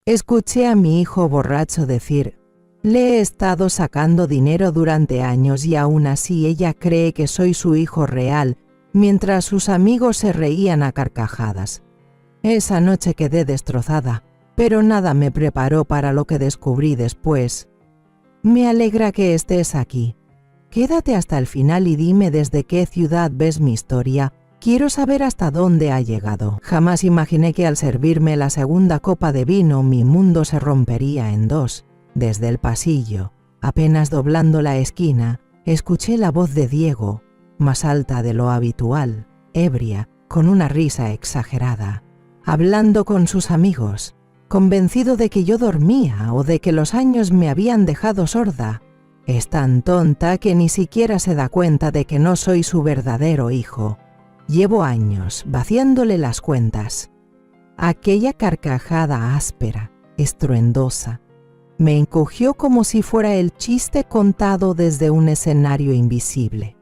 Escuché a mi hijo borracho decir: le he estado sacando dinero durante años y aún así ella cree que soy su hijo real, mientras sus amigos se reían a carcajadas. Esa noche quedé destrozada, pero nada me preparó para lo que descubrí después. Me alegra que estés aquí. Quédate hasta el final y dime desde qué ciudad ves mi historia. Quiero saber hasta dónde ha llegado. Jamás imaginé que al servirme la segunda copa de vino mi mundo se rompería en dos. Desde el pasillo, apenas doblando la esquina, escuché la voz de Diego, más alta de lo habitual, ebria, con una risa exagerada, hablando con sus amigos, convencido de que yo dormía o de que los años me habían dejado sorda. Es tan tonta que ni siquiera se da cuenta de que no soy su verdadero hijo. Llevo años vaciándole las cuentas. Aquella carcajada áspera, estruendosa, me encogió como si fuera el chiste contado desde un escenario invisible.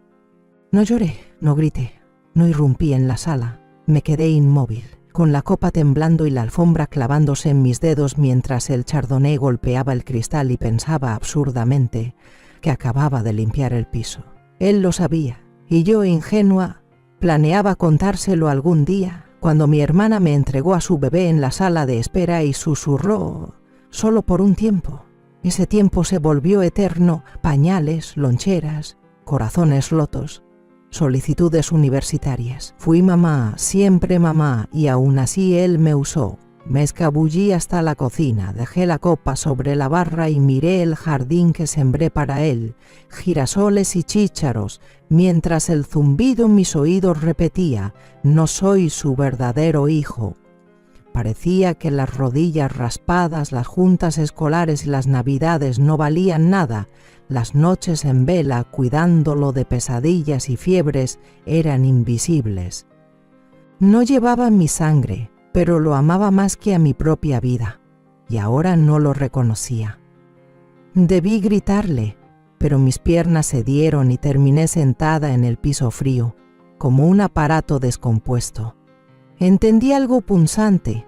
No lloré, no grité, no irrumpí en la sala. Me quedé inmóvil, con la copa temblando y la alfombra clavándose en mis dedos mientras el chardonnay golpeaba el cristal y pensaba absurdamente que acababa de limpiar el piso. Él lo sabía, y yo, ingenua, planeaba contárselo algún día, cuando mi hermana me entregó a su bebé en la sala de espera y susurró: solo por un tiempo. Ese tiempo se volvió eterno, pañales, loncheras, corazones rotos, solicitudes universitarias. Fui mamá, siempre mamá, y aún así él me usó. Me escabullí hasta la cocina, dejé la copa sobre la barra y miré el jardín que sembré para él, girasoles y chícharos, mientras el zumbido en mis oídos repetía: no soy su verdadero hijo. Parecía que las rodillas raspadas, las juntas escolares y las navidades no valían nada. Las noches en vela, cuidándolo de pesadillas y fiebres, eran invisibles. No llevaba mi sangre, pero lo amaba más que a mi propia vida, y ahora no lo reconocía. Debí gritarle, pero mis piernas cedieron y terminé sentada en el piso frío, como un aparato descompuesto. Entendí algo punzante.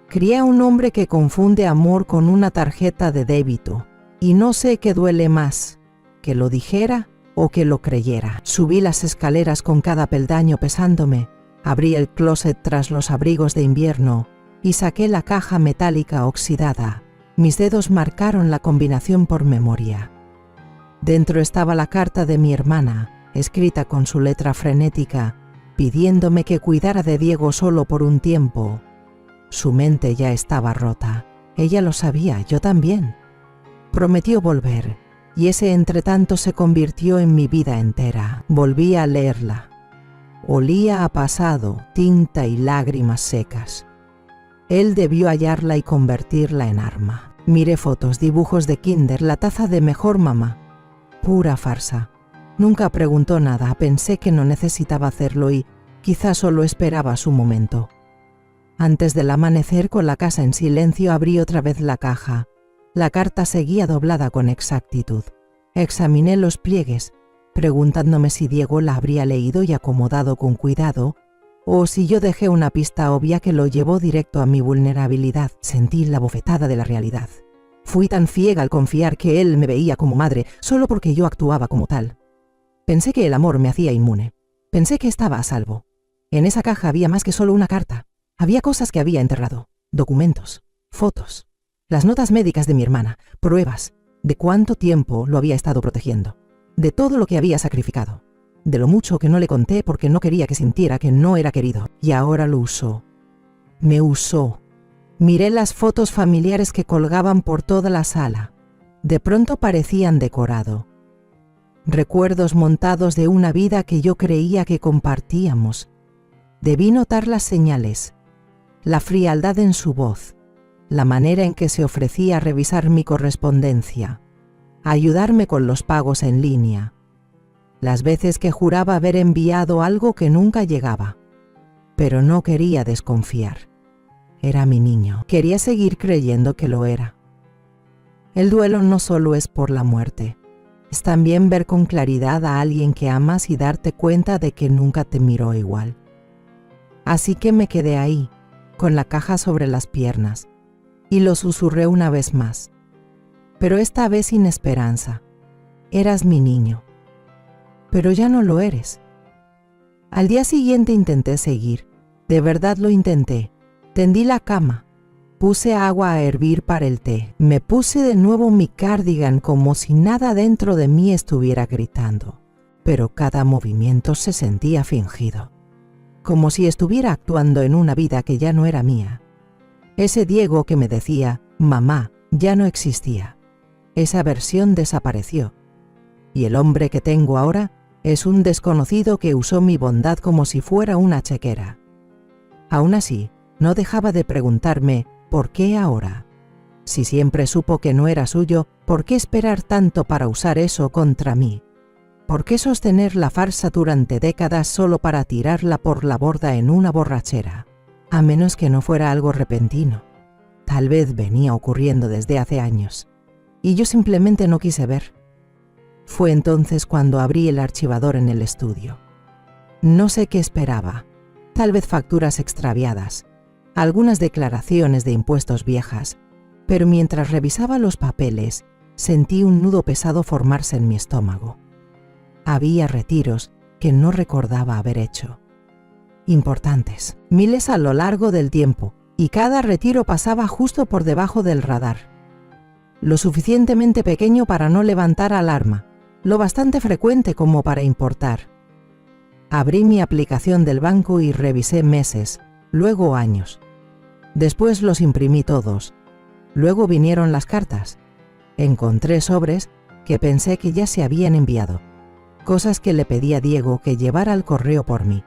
Crié a un hombre que confunde amor con una tarjeta de débito, y no sé qué duele más, que lo dijera o que lo creyera. Subí las escaleras con cada peldaño pesándome, abrí el closet tras los abrigos de invierno y saqué la caja metálica oxidada. Mis dedos marcaron la combinación por memoria. Dentro estaba la carta de mi hermana, escrita con su letra frenética, pidiéndome que cuidara de Diego solo por un tiempo. Su mente ya estaba rota. Ella lo sabía, yo también. Prometió volver, y ese entretanto se convirtió en mi vida entera. Volví a leerla. Olía a pasado, tinta y lágrimas secas. Él debió hallarla y convertirla en arma. Miré fotos, dibujos de kinder, la taza de mejor mamá. Pura farsa. Nunca preguntó nada, pensé que no necesitaba hacerlo y quizás solo esperaba su momento. Antes del amanecer, con la casa en silencio, abrí otra vez la caja. La carta seguía doblada con exactitud. Examiné los pliegues, preguntándome si Diego la habría leído y acomodado con cuidado, o si yo dejé una pista obvia que lo llevó directo a mi vulnerabilidad. Sentí la bofetada de la realidad. Fui tan ciega al confiar que él me veía como madre, solo porque yo actuaba como tal. Pensé que el amor me hacía inmune. Pensé que estaba a salvo. En esa caja había más que solo una carta. Había cosas que había enterrado, documentos, fotos, las notas médicas de mi hermana, pruebas de cuánto tiempo lo había estado protegiendo, de todo lo que había sacrificado, de lo mucho que no le conté porque no quería que sintiera que no era querido. Y ahora lo usó. Me usó. Miré las fotos familiares que colgaban por toda la sala. De pronto parecían decorado. Recuerdos montados de una vida que yo creía que compartíamos. Debí notar las señales, la frialdad en su voz, la manera en que se ofrecía a revisar mi correspondencia, a ayudarme con los pagos en línea, las veces que juraba haber enviado algo que nunca llegaba, pero no quería desconfiar. Era mi niño, quería seguir creyendo que lo era. El duelo no solo es por la muerte, es también ver con claridad a alguien que amas y darte cuenta de que nunca te miró igual. Así que me quedé ahí, con la caja sobre las piernas, y lo susurré una vez más. Pero esta vez sin esperanza. Eras mi niño. Pero ya no lo eres. Al día siguiente intenté seguir. De verdad lo intenté. Tendí la cama. Puse agua a hervir para el té. Me puse de nuevo mi cardigan como si nada dentro de mí estuviera gritando. Pero cada movimiento se sentía fingido. Como si estuviera actuando en una vida que ya no era mía. Ese Diego que me decía, mamá, ya no existía. Esa versión desapareció. Y el hombre que tengo ahora es un desconocido que usó mi bondad como si fuera una chequera. Aún así, no dejaba de preguntarme, ¿por qué ahora? Si siempre supo que no era suyo, ¿por qué esperar tanto para usar eso contra mí? ¿Por qué sostener la farsa durante décadas solo para tirarla por la borda en una borrachera? A menos que no fuera algo repentino. Tal vez venía ocurriendo desde hace años. Y yo simplemente no quise ver. Fue entonces cuando abrí el archivador en el estudio. No sé qué esperaba. Tal vez facturas extraviadas, algunas declaraciones de impuestos viejas, pero mientras revisaba los papeles, sentí un nudo pesado formarse en mi estómago. Había retiros que no recordaba haber hecho. Importantes, miles a lo largo del tiempo, y cada retiro pasaba justo por debajo del radar. Lo suficientemente pequeño para no levantar alarma, lo bastante frecuente como para importar. Abrí mi aplicación del banco y revisé meses, luego años. Después los imprimí todos. Luego vinieron las cartas. Encontré sobres que pensé que ya se habían enviado. Cosas que le pedí a Diego que llevara al correo por mí.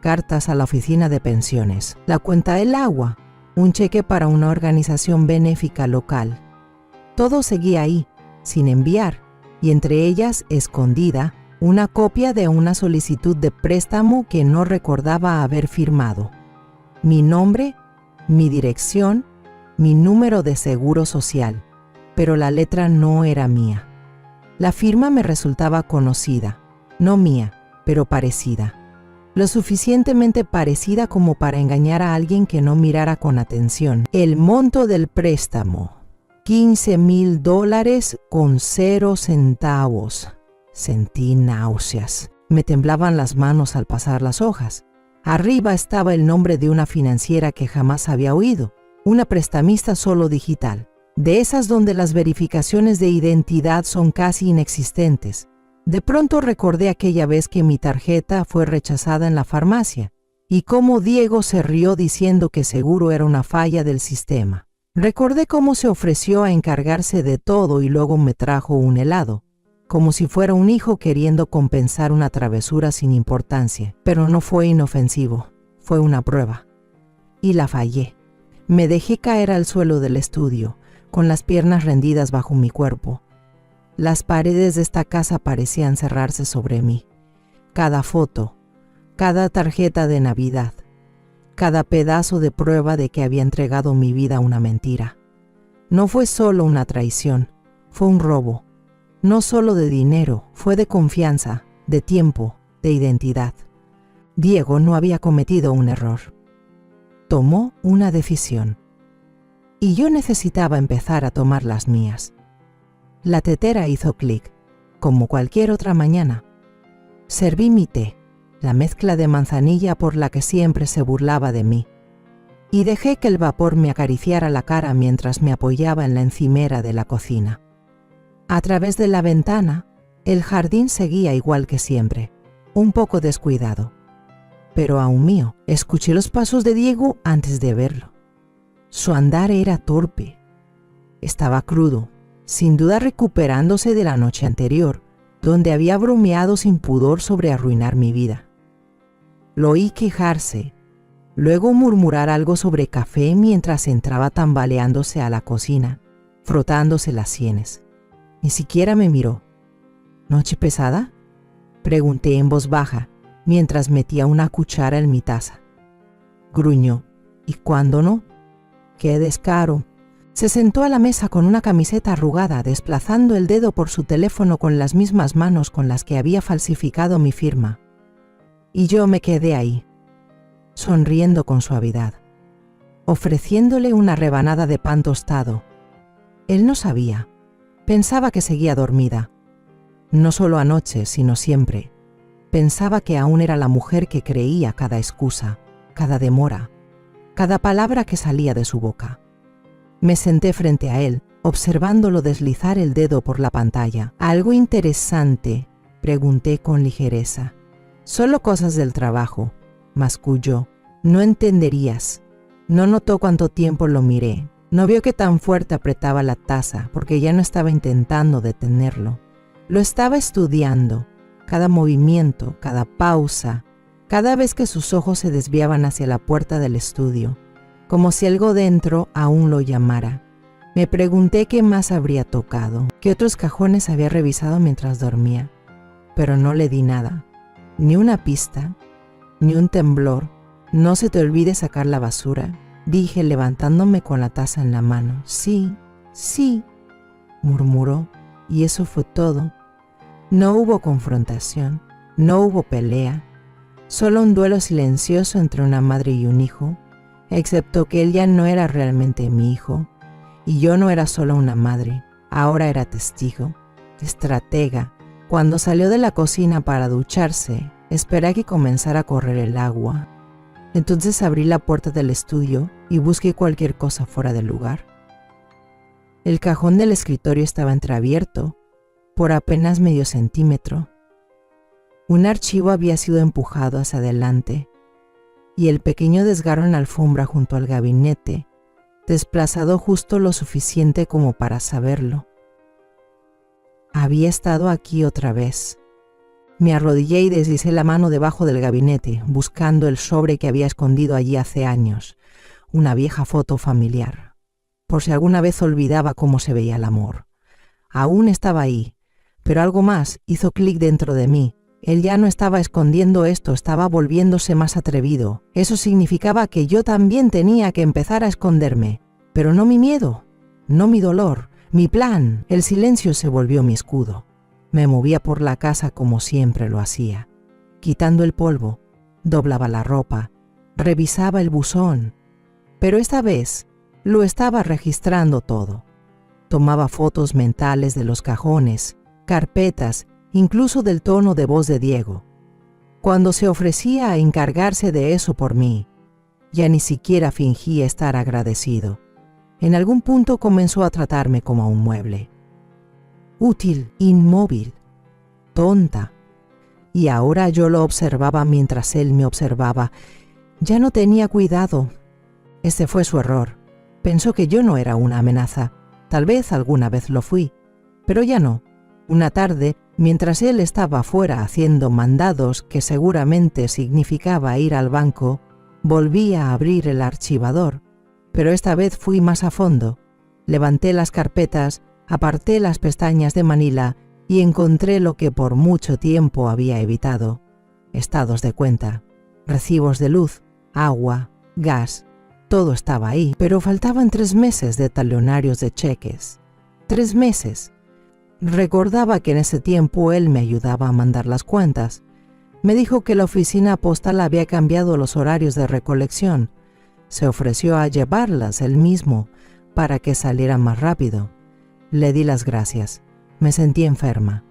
Cartas a la oficina de pensiones, la cuenta del agua, un cheque para una organización benéfica local. Todo seguía ahí, sin enviar, y entre ellas, escondida, una copia de una solicitud de préstamo que no recordaba haber firmado. Mi nombre, mi dirección, mi número de seguro social, pero la letra no era mía. La firma me resultaba conocida, no mía, pero parecida. Lo suficientemente parecida como para engañar a alguien que no mirara con atención. El monto del préstamo, $15,000 con 0 centavos. Sentí náuseas. Me temblaban las manos al pasar las hojas. Arriba estaba el nombre de una financiera que jamás había oído, una prestamista solo digital, de esas donde las verificaciones de identidad son casi inexistentes. De pronto recordé aquella vez que mi tarjeta fue rechazada en la farmacia y cómo Diego se rió diciendo que seguro era una falla del sistema. Recordé cómo se ofreció a encargarse de todo y luego me trajo un helado, como si fuera un hijo queriendo compensar una travesura sin importancia, pero no fue inofensivo, fue una prueba. Y la fallé. Me dejé caer al suelo del estudio, con las piernas rendidas bajo mi cuerpo. Las paredes de esta casa parecían cerrarse sobre mí. Cada foto, cada tarjeta de Navidad, cada pedazo de prueba de que había entregado mi vida a una mentira. No fue solo una traición, fue un robo. No solo de dinero, fue de confianza, de tiempo, de identidad. Diego no había cometido un error. Tomó una decisión. Y yo necesitaba empezar a tomar las mías. La tetera hizo clic, como cualquier otra mañana. Serví mi té, la mezcla de manzanilla por la que siempre se burlaba de mí, y dejé que el vapor me acariciara la cara mientras me apoyaba en la encimera de la cocina. A través de la ventana, el jardín seguía igual que siempre, un poco descuidado. Pero aún mío, escuché los pasos de Diego antes de verlo. Su andar era torpe. Estaba crudo, sin duda recuperándose de la noche anterior, donde había bromeado sin pudor sobre arruinar mi vida. Lo oí quejarse, luego murmurar algo sobre café mientras entraba tambaleándose a la cocina, frotándose las sienes. Ni siquiera me miró. ¿Noche pesada?, pregunté en voz baja, mientras metía una cuchara en mi taza. Gruñó. ¿Y cuándo no? ¡Qué descaro! Se sentó a la mesa con una camiseta arrugada, desplazando el dedo por su teléfono con las mismas manos con las que había falsificado mi firma. Y yo me quedé ahí, sonriendo con suavidad. ofreciéndole una rebanada de pan tostado. Él no sabía. Pensaba que seguía dormida. No solo anoche, sino siempre. Pensaba que aún era la mujer que creía cada excusa, cada demora, cada palabra que salía de su boca. Me senté frente a él, observándolo deslizar el dedo por la pantalla. «¿Algo interesante?», pregunté con ligereza. «Solo cosas del trabajo», masculló. «No entenderías». No notó cuánto tiempo lo miré. No vio que tan fuerte apretaba la taza, porque ya no estaba intentando detenerlo. Lo estaba estudiando. Cada movimiento, cada pausa, cada vez que sus ojos se desviaban hacia la puerta del estudio, como si algo dentro aún lo llamara. Me pregunté qué más habría tocado, qué otros cajones había revisado mientras dormía, pero no le di nada, ni una pista, ni un temblor. «No se te olvide sacar la basura», dije levantándome con la taza en la mano. «Sí, sí», murmuró, y eso fue todo. No hubo confrontación, no hubo pelea, solo un duelo silencioso entre una madre y un hijo, excepto que él ya no era realmente mi hijo, y yo no era solo una madre, ahora era testigo, estratega. Cuando salió de la cocina para ducharse, esperé a que comenzara a correr el agua. Entonces abrí la puerta del estudio y busqué cualquier cosa fuera del lugar. El cajón del escritorio estaba entreabierto, por apenas medio centímetro. Un archivo había sido empujado hacia adelante, y el pequeño desgarro en la alfombra junto al gabinete, desplazado justo lo suficiente como para saberlo. Había estado aquí otra vez. Me arrodillé y deslicé la mano debajo del gabinete, buscando el sobre que había escondido allí hace años, una vieja foto familiar, por si alguna vez olvidaba cómo se veía el amor. Aún estaba ahí, pero algo más hizo clic dentro de mí. Él ya no estaba escondiendo esto, estaba volviéndose más atrevido. Eso significaba que yo también tenía que empezar a esconderme, pero no mi miedo, no mi dolor, mi plan. El silencio se volvió mi escudo. Me movía por la casa como siempre lo hacía, quitando el polvo, doblaba la ropa, revisaba el buzón, pero esta vez lo estaba registrando todo. Tomaba fotos mentales de los cajones, carpetas, incluso del tono de voz de Diego. Cuando se ofrecía a encargarse de eso por mí, ya ni siquiera fingía estar agradecido. En algún punto comenzó a tratarme como a un mueble. Útil, inmóvil, tonta. Y ahora yo lo observaba mientras él me observaba. Ya no tenía cuidado. Ese fue su error. Pensó que yo no era una amenaza. Tal vez alguna vez lo fui, pero ya no. Una tarde, mientras él estaba fuera haciendo mandados, que seguramente significaba ir al banco, volví a abrir el archivador, pero esta vez fui más a fondo. Levanté las carpetas, aparté las pestañas de Manila y encontré lo que por mucho tiempo había evitado: estados de cuenta, recibos de luz, agua, gas. Todo estaba ahí, pero faltaban 3 meses de talonarios de cheques. 3 meses. Recordaba que en ese tiempo él me ayudaba a mandar las cuentas. Me dijo que la oficina postal había cambiado los horarios de recolección. Se ofreció a llevarlas él mismo para que salieran más rápido. Le di las gracias. Me sentí enferma.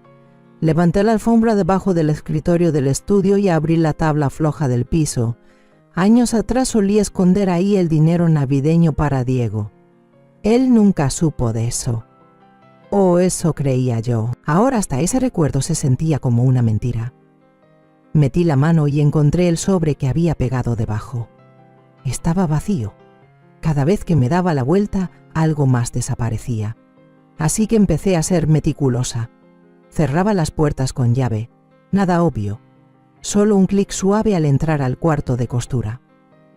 Levanté la alfombra debajo del escritorio del estudio y abrí la tabla floja del piso. Años atrás solía esconder ahí el dinero navideño para Diego. Él nunca supo de eso. O eso creía yo. Ahora hasta ese recuerdo se sentía como una mentira. Metí la mano y encontré el sobre que había pegado debajo. Estaba vacío. Cada vez que me daba la vuelta, algo más desaparecía. Así que empecé a ser meticulosa. Cerraba las puertas con llave. Nada obvio. Solo un clic suave al entrar al cuarto de costura.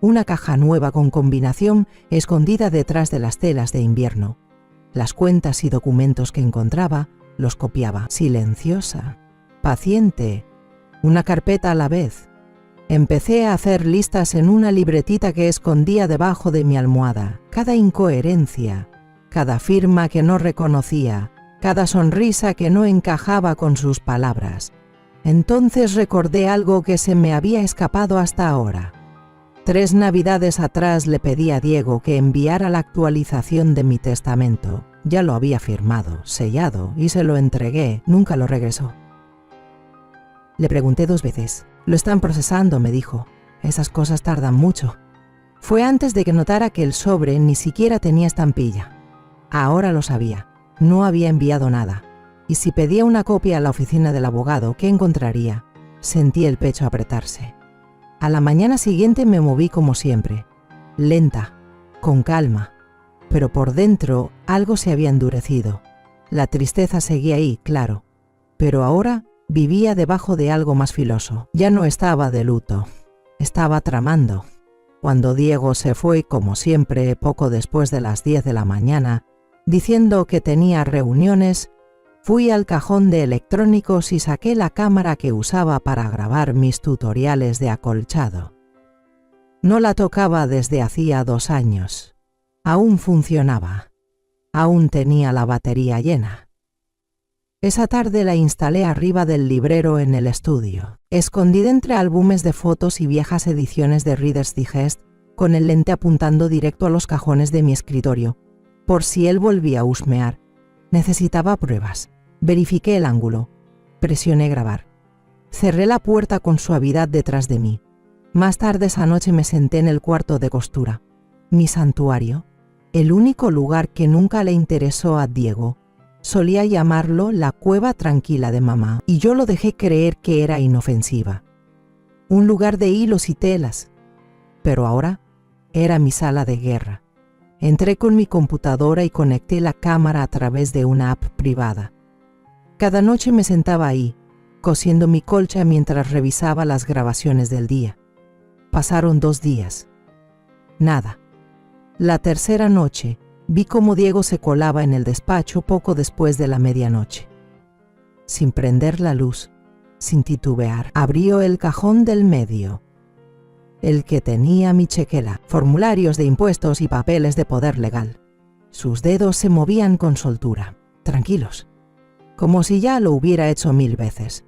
Una caja nueva con combinación escondida detrás de las telas de invierno. Las cuentas y documentos que encontraba los copiaba. Silenciosa, paciente, una carpeta a la vez. Empecé a hacer listas en una libretita que escondía debajo de mi almohada. Cada incoherencia, cada firma que no reconocía, cada sonrisa que no encajaba con sus palabras. Entonces recordé algo que se me había escapado hasta ahora. 3 navidades atrás le pedí a Diego que enviara la actualización de mi testamento. Ya lo había firmado, sellado, y se lo entregué. Nunca lo regresó. Le pregunté 2 veces. Lo están procesando, me dijo. Esas cosas tardan mucho. Fue antes de que notara que el sobre ni siquiera tenía estampilla. Ahora lo sabía. No había enviado nada. Y si pedía una copia a la oficina del abogado, ¿qué encontraría? Sentí el pecho apretarse. A la mañana siguiente me moví como siempre, lenta, con calma, pero por dentro algo se había endurecido. La tristeza seguía ahí, claro, pero ahora vivía debajo de algo más filoso. Ya no estaba de luto, estaba tramando. Cuando Diego se fue, como siempre, poco después de las 10 de la mañana, diciendo que tenía reuniones, fui al cajón de electrónicos y saqué la cámara que usaba para grabar mis tutoriales de acolchado. No la tocaba desde hacía 2 años. Aún funcionaba. Aún tenía la batería llena. Esa tarde la instalé arriba del librero en el estudio, escondida entre álbumes de fotos y viejas ediciones de Reader's Digest, con el lente apuntando directo a los cajones de mi escritorio, por si él volvía a husmear. Necesitaba pruebas. Verifiqué el ángulo. Presioné grabar. Cerré la puerta con suavidad detrás de mí. Más tarde esa noche me senté en el cuarto de costura. Mi santuario. El único lugar que nunca le interesó a Diego. Solía llamarlo la cueva tranquila de mamá, y yo lo dejé creer que era inofensiva. Un lugar de hilos y telas. Pero ahora era mi sala de guerra. Entré con mi computadora y conecté la cámara a través de una app privada. Cada noche me sentaba ahí, cosiendo mi colcha mientras revisaba las grabaciones del día. Pasaron 2 días. Nada. La tercera noche, vi cómo Diego se colaba en el despacho poco después de la medianoche. Sin prender la luz, sin titubear, abrió el cajón del medio, el que tenía mi chequera, formularios de impuestos y papeles de poder legal. Sus dedos se movían con soltura, tranquilos, como si ya lo hubiera hecho 1000 veces.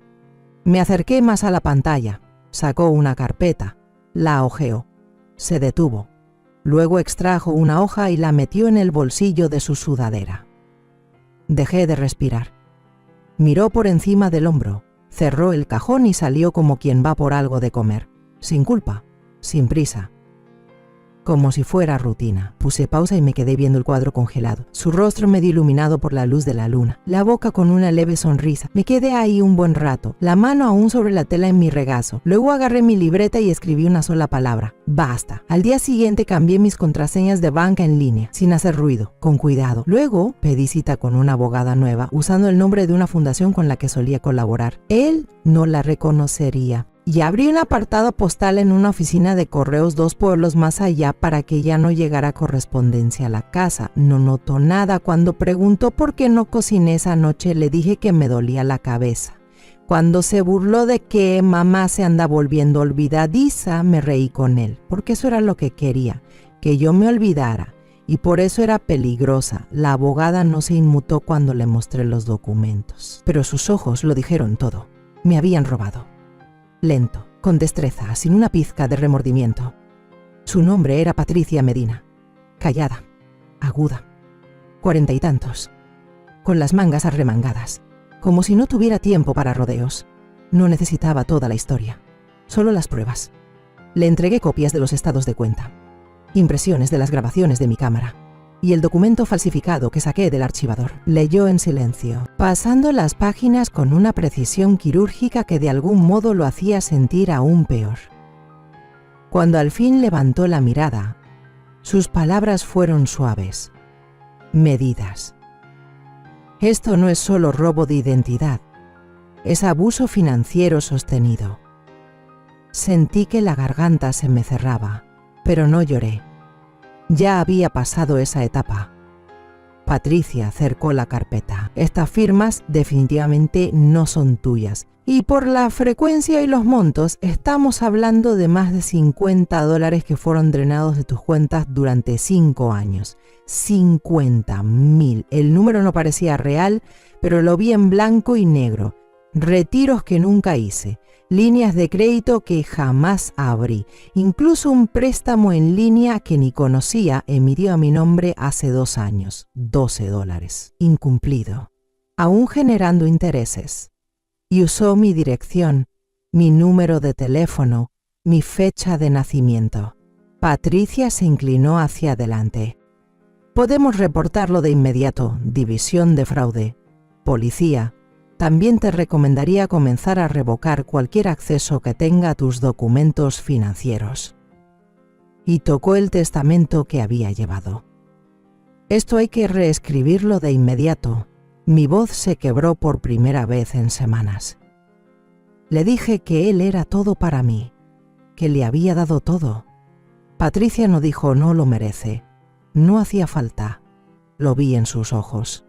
Me acerqué más a la pantalla, sacó una carpeta, la hojeó, se detuvo, luego extrajo una hoja y la metió en el bolsillo de su sudadera. Dejé de respirar. Miró por encima del hombro, cerró el cajón y salió como quien va por algo de comer, sin culpa, sin prisa. Como si fuera rutina. Puse pausa y me quedé viendo el cuadro congelado, su rostro medio iluminado por la luz de la luna, la boca con una leve sonrisa. Me quedé ahí un buen rato, la mano aún sobre la tela en mi regazo. Luego agarré mi libreta y escribí una sola palabra: basta. Al día siguiente cambié mis contraseñas de banca en línea, sin hacer ruido, con cuidado. Luego pedí cita con una abogada nueva, usando el nombre de una fundación con la que solía colaborar. Él no la reconocería. Y abrí un apartado postal en una oficina de correos 2 pueblos más allá para que ya no llegara correspondencia a la casa. No notó nada. Cuando preguntó por qué no cociné esa noche, le dije que me dolía la cabeza. Cuando se burló de que mamá se anda volviendo olvidadiza, me reí con él, porque eso era lo que quería, que yo me olvidara, y por eso era peligrosa. La abogada no se inmutó cuando le mostré los documentos, pero sus ojos lo dijeron todo. Me habían robado. Lento, con destreza, sin una pizca de remordimiento. Su nombre era Patricia Medina. Callada, aguda, 40 y tantos, con las mangas arremangadas, como si no tuviera tiempo para rodeos. No necesitaba toda la historia, solo las pruebas. Le entregué copias de los estados de cuenta, impresiones de las grabaciones de mi cámara y el documento falsificado que saqué del archivador. Leyó en silencio, pasando las páginas con una precisión quirúrgica que de algún modo lo hacía sentir aún peor. Cuando al fin levantó la mirada, sus palabras fueron suaves, medidas. Esto no es solo robo de identidad, es abuso financiero sostenido. Sentí que la garganta se me cerraba, pero no lloré. Ya había pasado esa etapa. Patricia acercó la carpeta. Estas firmas definitivamente no son tuyas. Y por la frecuencia y los montos, estamos hablando de más de $50 que fueron drenados de tus cuentas durante 5 años. 50.000. El número no parecía real, pero lo vi en blanco y negro. retiros que nunca hice, líneas de crédito que jamás abrí, incluso un préstamo en línea que ni conocía emitió a mi nombre hace 2 años, $12, incumplido, aún generando intereses. Y usó mi dirección, mi número de teléfono, mi fecha de nacimiento. Patricia se inclinó hacia adelante. Podemos reportarlo de inmediato, División de Fraude. Policía. También te recomendaría comenzar a revocar cualquier acceso que tenga a tus documentos financieros. Y tocó el testamento que había llevado. Esto hay que reescribirlo de inmediato. Mi voz se quebró por primera vez en semanas. Le dije que él era todo para mí, que le había dado todo. Patricia no dijo no lo merece. No hacía falta. Lo vi en sus ojos.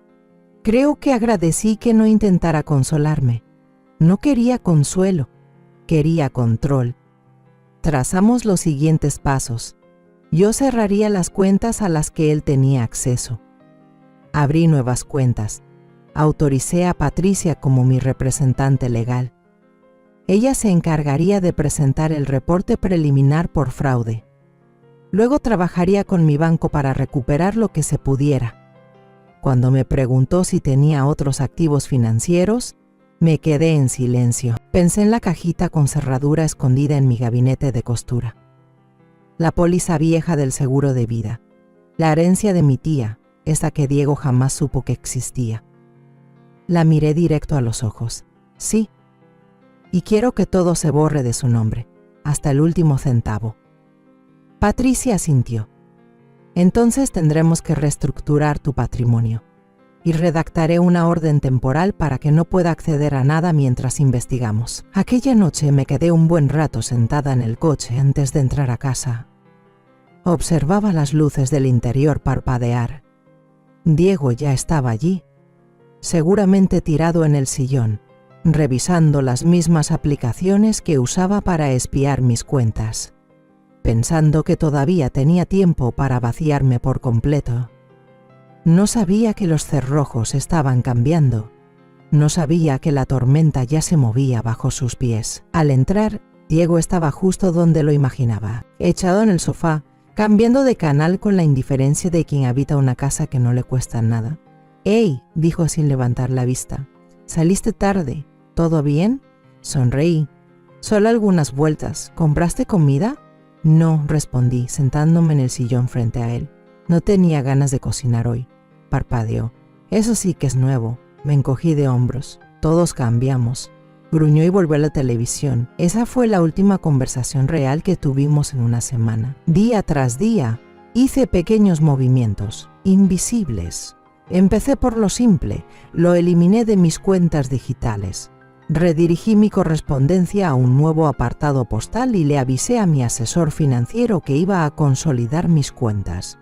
Creo que agradecí que no intentara consolarme. No quería consuelo, quería control. Trazamos los siguientes pasos. Yo cerraría las cuentas a las que él tenía acceso. Abrí nuevas cuentas. Autoricé a Patricia como mi representante legal. Ella se encargaría de presentar el reporte preliminar por fraude. Luego trabajaría con mi banco para recuperar lo que se pudiera. Cuando me preguntó si tenía otros activos financieros, me quedé en silencio. Pensé en la cajita con cerradura escondida en mi gabinete de costura. La póliza vieja del seguro de vida. La herencia de mi tía, esa que Diego jamás supo que existía. La miré directo a los ojos. Sí. Y quiero que todo se borre de su nombre, hasta el último centavo. Patricia asintió. Entonces tendremos que reestructurar tu patrimonio y redactaré una orden temporal para que no pueda acceder a nada mientras investigamos. Aquella noche me quedé un buen rato sentada en el coche antes de entrar a casa. Observaba las luces del interior parpadear. Diego ya estaba allí, seguramente tirado en el sillón, revisando las mismas aplicaciones que usaba para espiar mis cuentas, pensando que todavía tenía tiempo para vaciarme por completo. No sabía que los cerrojos estaban cambiando. No sabía que la tormenta ya se movía bajo sus pies. Al entrar, Diego estaba justo donde lo imaginaba, echado en el sofá, cambiando de canal con la indiferencia de quien habita una casa que no le cuesta nada. «¡Ey!», dijo sin levantar la vista. «Saliste tarde. ¿Todo bien?». Sonreí. «Solo algunas vueltas. ¿Compraste comida?». «No», respondí, sentándome en el sillón frente a él. «No tenía ganas de cocinar hoy». Parpadeó. «Eso sí que es nuevo». Me encogí de hombros. «Todos cambiamos». Gruñó y volvió a la televisión. Esa fue la última conversación real que tuvimos en una semana. Día tras día, hice pequeños movimientos, invisibles. Empecé por lo simple, lo eliminé de mis cuentas digitales. Redirigí mi correspondencia a un nuevo apartado postal y le avisé a mi asesor financiero que iba a consolidar mis cuentas.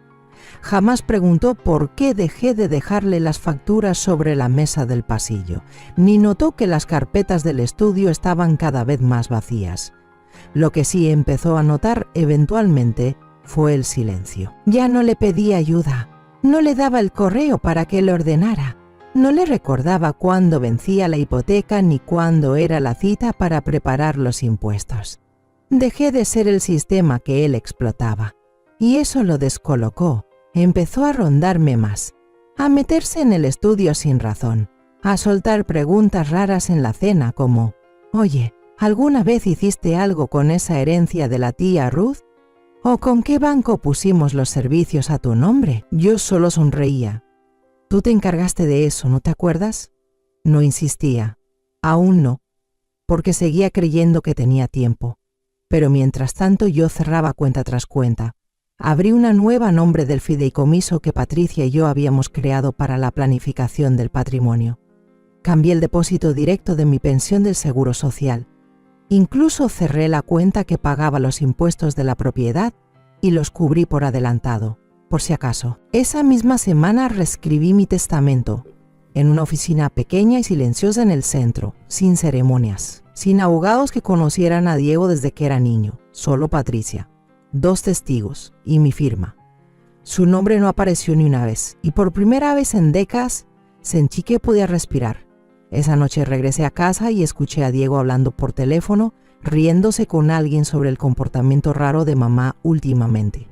Jamás preguntó por qué dejé de dejarle las facturas sobre la mesa del pasillo, ni notó que las carpetas del estudio estaban cada vez más vacías. Lo que sí empezó a notar eventualmente fue el silencio. Ya no le pedía ayuda, no le daba el correo para que le ordenara, no le recordaba cuándo vencía la hipoteca ni cuándo era la cita para preparar los impuestos. Dejé de ser el sistema que él explotaba, y eso lo descolocó. Empezó a rondarme más, a meterse en el estudio sin razón, a soltar preguntas raras en la cena como: «Oye, ¿alguna vez hiciste algo con esa herencia de la tía Ruth? ¿O con qué banco pusimos los servicios a tu nombre?». Yo solo sonreía. «Tú te encargaste de eso, ¿no te acuerdas?». No insistía. Aún no, porque seguía creyendo que tenía tiempo. Pero mientras tanto yo cerraba cuenta tras cuenta. Abrí una nueva a nombre del fideicomiso que Patricia y yo habíamos creado para la planificación del patrimonio. Cambié el depósito directo de mi pensión del Seguro Social. Incluso cerré la cuenta que pagaba los impuestos de la propiedad y los cubrí por adelantado, por si acaso. Esa misma semana reescribí mi testamento, en una oficina pequeña y silenciosa en el centro, sin ceremonias, sin abogados que conocieran a Diego desde que era niño, solo Patricia. 2 testigos y mi firma. Su nombre no apareció ni una vez, y por primera vez en décadas sentí que podía respirar. Esa noche regresé a casa y escuché a Diego hablando por teléfono, riéndose con alguien sobre el comportamiento raro de mamá últimamente.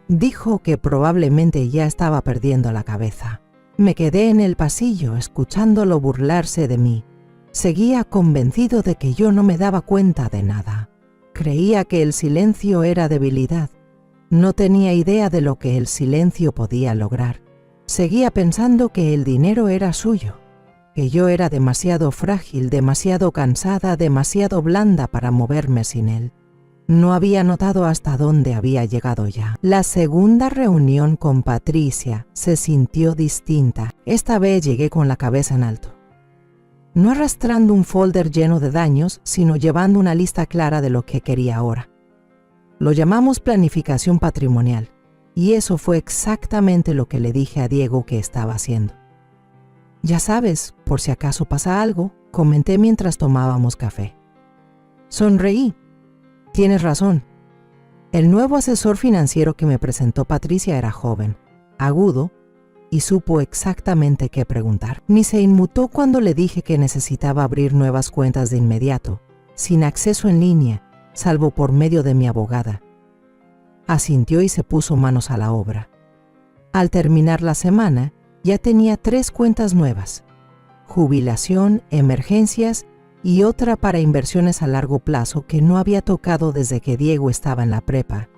Dijo que probablemente ya estaba perdiendo la cabeza. Me quedé en el pasillo escuchándolo burlarse de mí. Seguía convencido de que yo no me daba cuenta de nada. Creía que el silencio era debilidad. No tenía idea de lo que el silencio podía lograr. Seguía pensando que el dinero era suyo, que yo era demasiado frágil, demasiado cansada, demasiado blanda para moverme sin él. No había notado hasta dónde había llegado ya. La segunda reunión con Patricia se sintió distinta. Esta vez llegué con la cabeza en alto. No arrastrando un folder lleno de daños, sino llevando una lista clara de lo que quería ahora. Lo llamamos planificación patrimonial, y eso fue exactamente lo que le dije a Diego que estaba haciendo. Ya sabes, por si acaso pasa algo, comenté mientras tomábamos café. Sonreí. Tienes razón. El nuevo asesor financiero que me presentó Patricia era joven, agudo, y supo exactamente qué preguntar. Ni se inmutó cuando le dije que necesitaba abrir nuevas cuentas de inmediato, sin acceso en línea, salvo por medio de mi abogada. Asintió y se puso manos a la obra. Al terminar la semana, ya tenía 3 cuentas nuevas: jubilación, emergencias y otra para inversiones a largo plazo que no había tocado desde que Diego estaba en la prepa,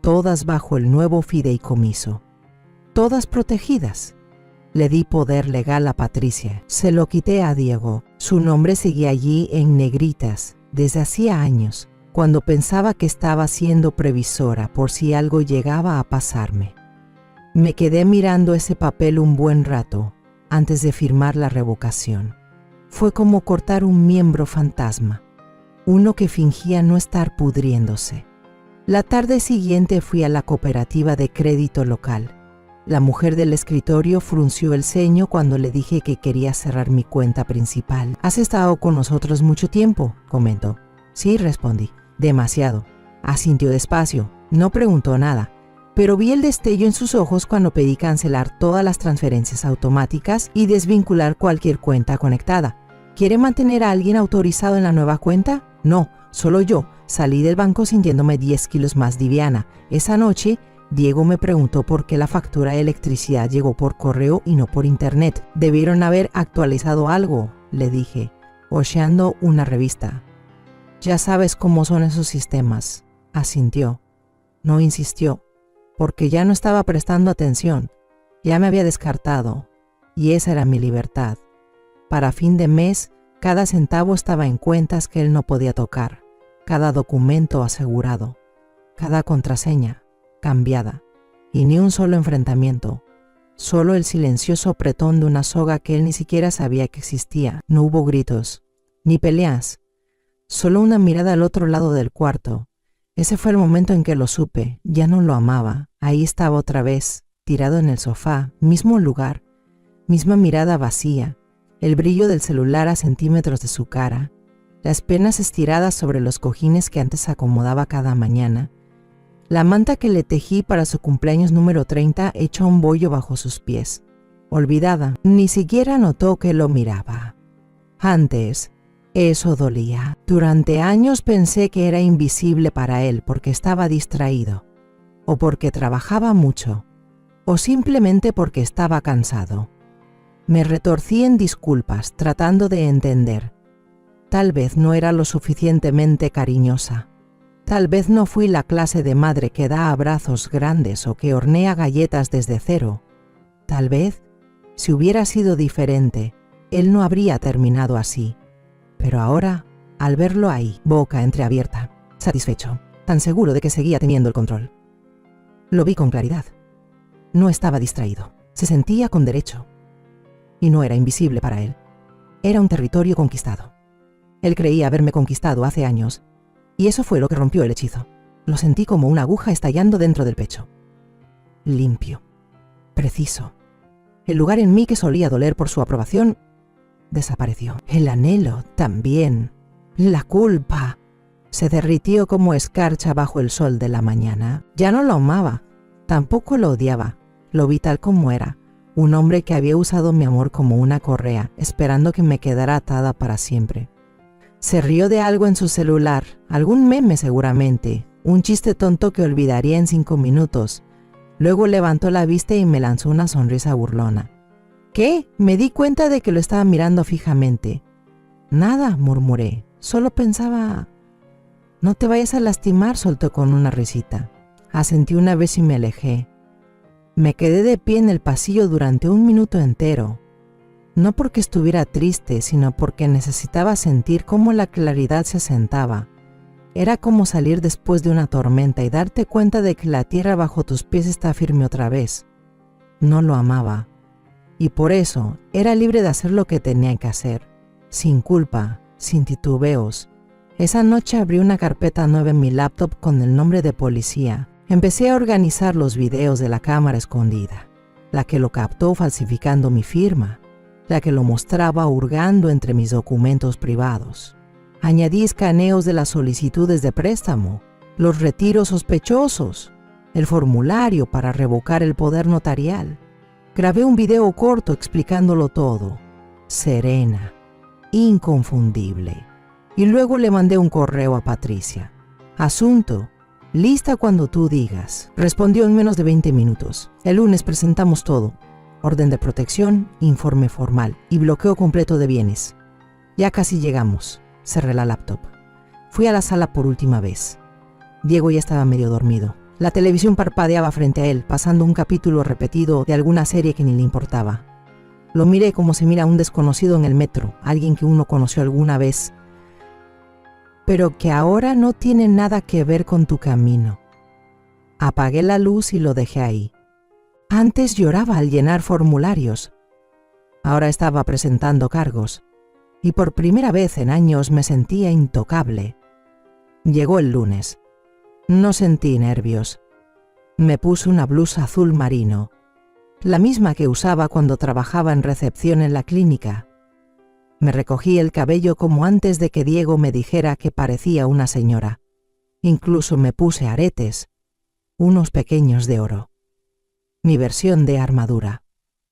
todas bajo el nuevo fideicomiso, todas protegidas. Le di poder legal a Patricia, se lo quité a Diego. Su nombre seguía allí en negritas desde hacía años, cuando pensaba que estaba siendo previsora por si algo llegaba a pasarme. Me quedé mirando ese papel un buen rato antes de firmar la revocación. Fue como cortar un miembro fantasma, uno que fingía no estar pudriéndose. La tarde siguiente fui a la cooperativa de crédito local. La mujer del escritorio frunció el ceño cuando le dije que quería cerrar mi cuenta principal. ¿Has estado con nosotros mucho tiempo?, comentó. Sí, respondí. Demasiado. Asintió despacio. No preguntó nada, pero vi el destello en sus ojos cuando pedí cancelar todas las transferencias automáticas y desvincular cualquier cuenta conectada. ¿Quiere mantener a alguien autorizado en la nueva cuenta? No, solo yo. Salí del banco sintiéndome 10 kilos más liviana. Esa noche, Diego me preguntó por qué la factura de electricidad llegó por correo y no por internet. Debieron haber actualizado algo, le dije, hojeando una revista. Ya sabes cómo son esos sistemas, asintió. No insistió, porque ya no estaba prestando atención. Ya me había descartado, y esa era mi libertad. Para fin de mes, cada centavo estaba en cuentas que él no podía tocar, cada documento asegurado, cada contraseña cambiada, y ni un solo enfrentamiento, solo el silencioso apretón de una soga que él ni siquiera sabía que existía. No hubo gritos, ni peleas, solo una mirada al otro lado del cuarto. Ese fue el momento en que lo supe, ya no lo amaba. Ahí estaba otra vez, tirado en el sofá, mismo lugar, misma mirada vacía, el brillo del celular a centímetros de su cara, las penas estiradas sobre los cojines que antes acomodaba cada mañana, la manta que le tejí para su cumpleaños número 30 hecha un bollo bajo sus pies. Olvidada, ni siquiera notó que lo miraba. Antes, eso dolía. Durante años pensé que era invisible para él porque estaba distraído, o porque trabajaba mucho, o simplemente porque estaba cansado. Me retorcí en disculpas, tratando de entender. Tal vez no era lo suficientemente cariñosa. Tal vez no fui la clase de madre que da abrazos grandes o que hornea galletas desde cero. Tal vez, si hubiera sido diferente, él no habría terminado así. Pero ahora, al verlo ahí, boca entreabierta, satisfecho, tan seguro de que seguía teniendo el control, lo vi con claridad. No estaba distraído, se sentía con derecho. Y no era invisible para él. Era un territorio conquistado. Él creía haberme conquistado hace años, y eso fue lo que rompió el hechizo. Lo sentí como una aguja estallando dentro del pecho. Limpio, preciso. El lugar en mí que solía doler por su aprobación desapareció. El anhelo también. La culpa se derritió como escarcha bajo el sol de la mañana. Ya no lo amaba, tampoco lo odiaba. Lo vi tal como era. Un hombre que había usado mi amor como una correa, esperando que me quedara atada para siempre. Se rió de algo en su celular, algún meme seguramente, un chiste tonto que olvidaría en 5 minutos. Luego levantó la vista y me lanzó una sonrisa burlona. ¿Qué? Me di cuenta de que lo estaba mirando fijamente. Nada, murmuré. Solo pensaba... No te vayas a lastimar, soltó con una risita. Asentí una vez y me alejé. Me quedé de pie en el pasillo durante 1 minuto entero. No porque estuviera triste, sino porque necesitaba sentir cómo la claridad se asentaba. Era como salir después de una tormenta y darte cuenta de que la tierra bajo tus pies está firme otra vez. No lo amaba. Y por eso era libre de hacer lo que tenía que hacer, sin culpa, sin titubeos. Esa noche abrí una carpeta nueva en mi laptop con el nombre de policía. Empecé a organizar los videos de la cámara escondida, la que lo captó falsificando mi firma, la que lo mostraba hurgando entre mis documentos privados. Añadí escaneos de las solicitudes de préstamo, los retiros sospechosos, el formulario para revocar el poder notarial. Grabé un video corto explicándolo todo, serena, inconfundible. Y luego le mandé un correo a Patricia. Asunto, lista cuando tú digas. Respondió en menos de 20 minutos. El lunes presentamos todo. Orden de protección, informe formal y bloqueo completo de bienes. Ya casi llegamos. Cerré la laptop. Fui a la sala por última vez. Diego ya estaba medio dormido. La televisión parpadeaba frente a él, pasando un capítulo repetido de alguna serie que ni le importaba. Lo miré como se mira a un desconocido en el metro, alguien que uno conoció alguna vez, pero que ahora no tiene nada que ver con tu camino. Apagué la luz y lo dejé ahí. Antes lloraba al llenar formularios. Ahora estaba presentando cargos. Y por primera vez en años me sentía intocable. Llegó el lunes. No sentí nervios. Me puse una blusa azul marino, la misma que usaba cuando trabajaba en recepción en la clínica. Me recogí el cabello como antes de que Diego me dijera que parecía una señora. Incluso me puse aretes, unos pequeños de oro. Mi versión de armadura.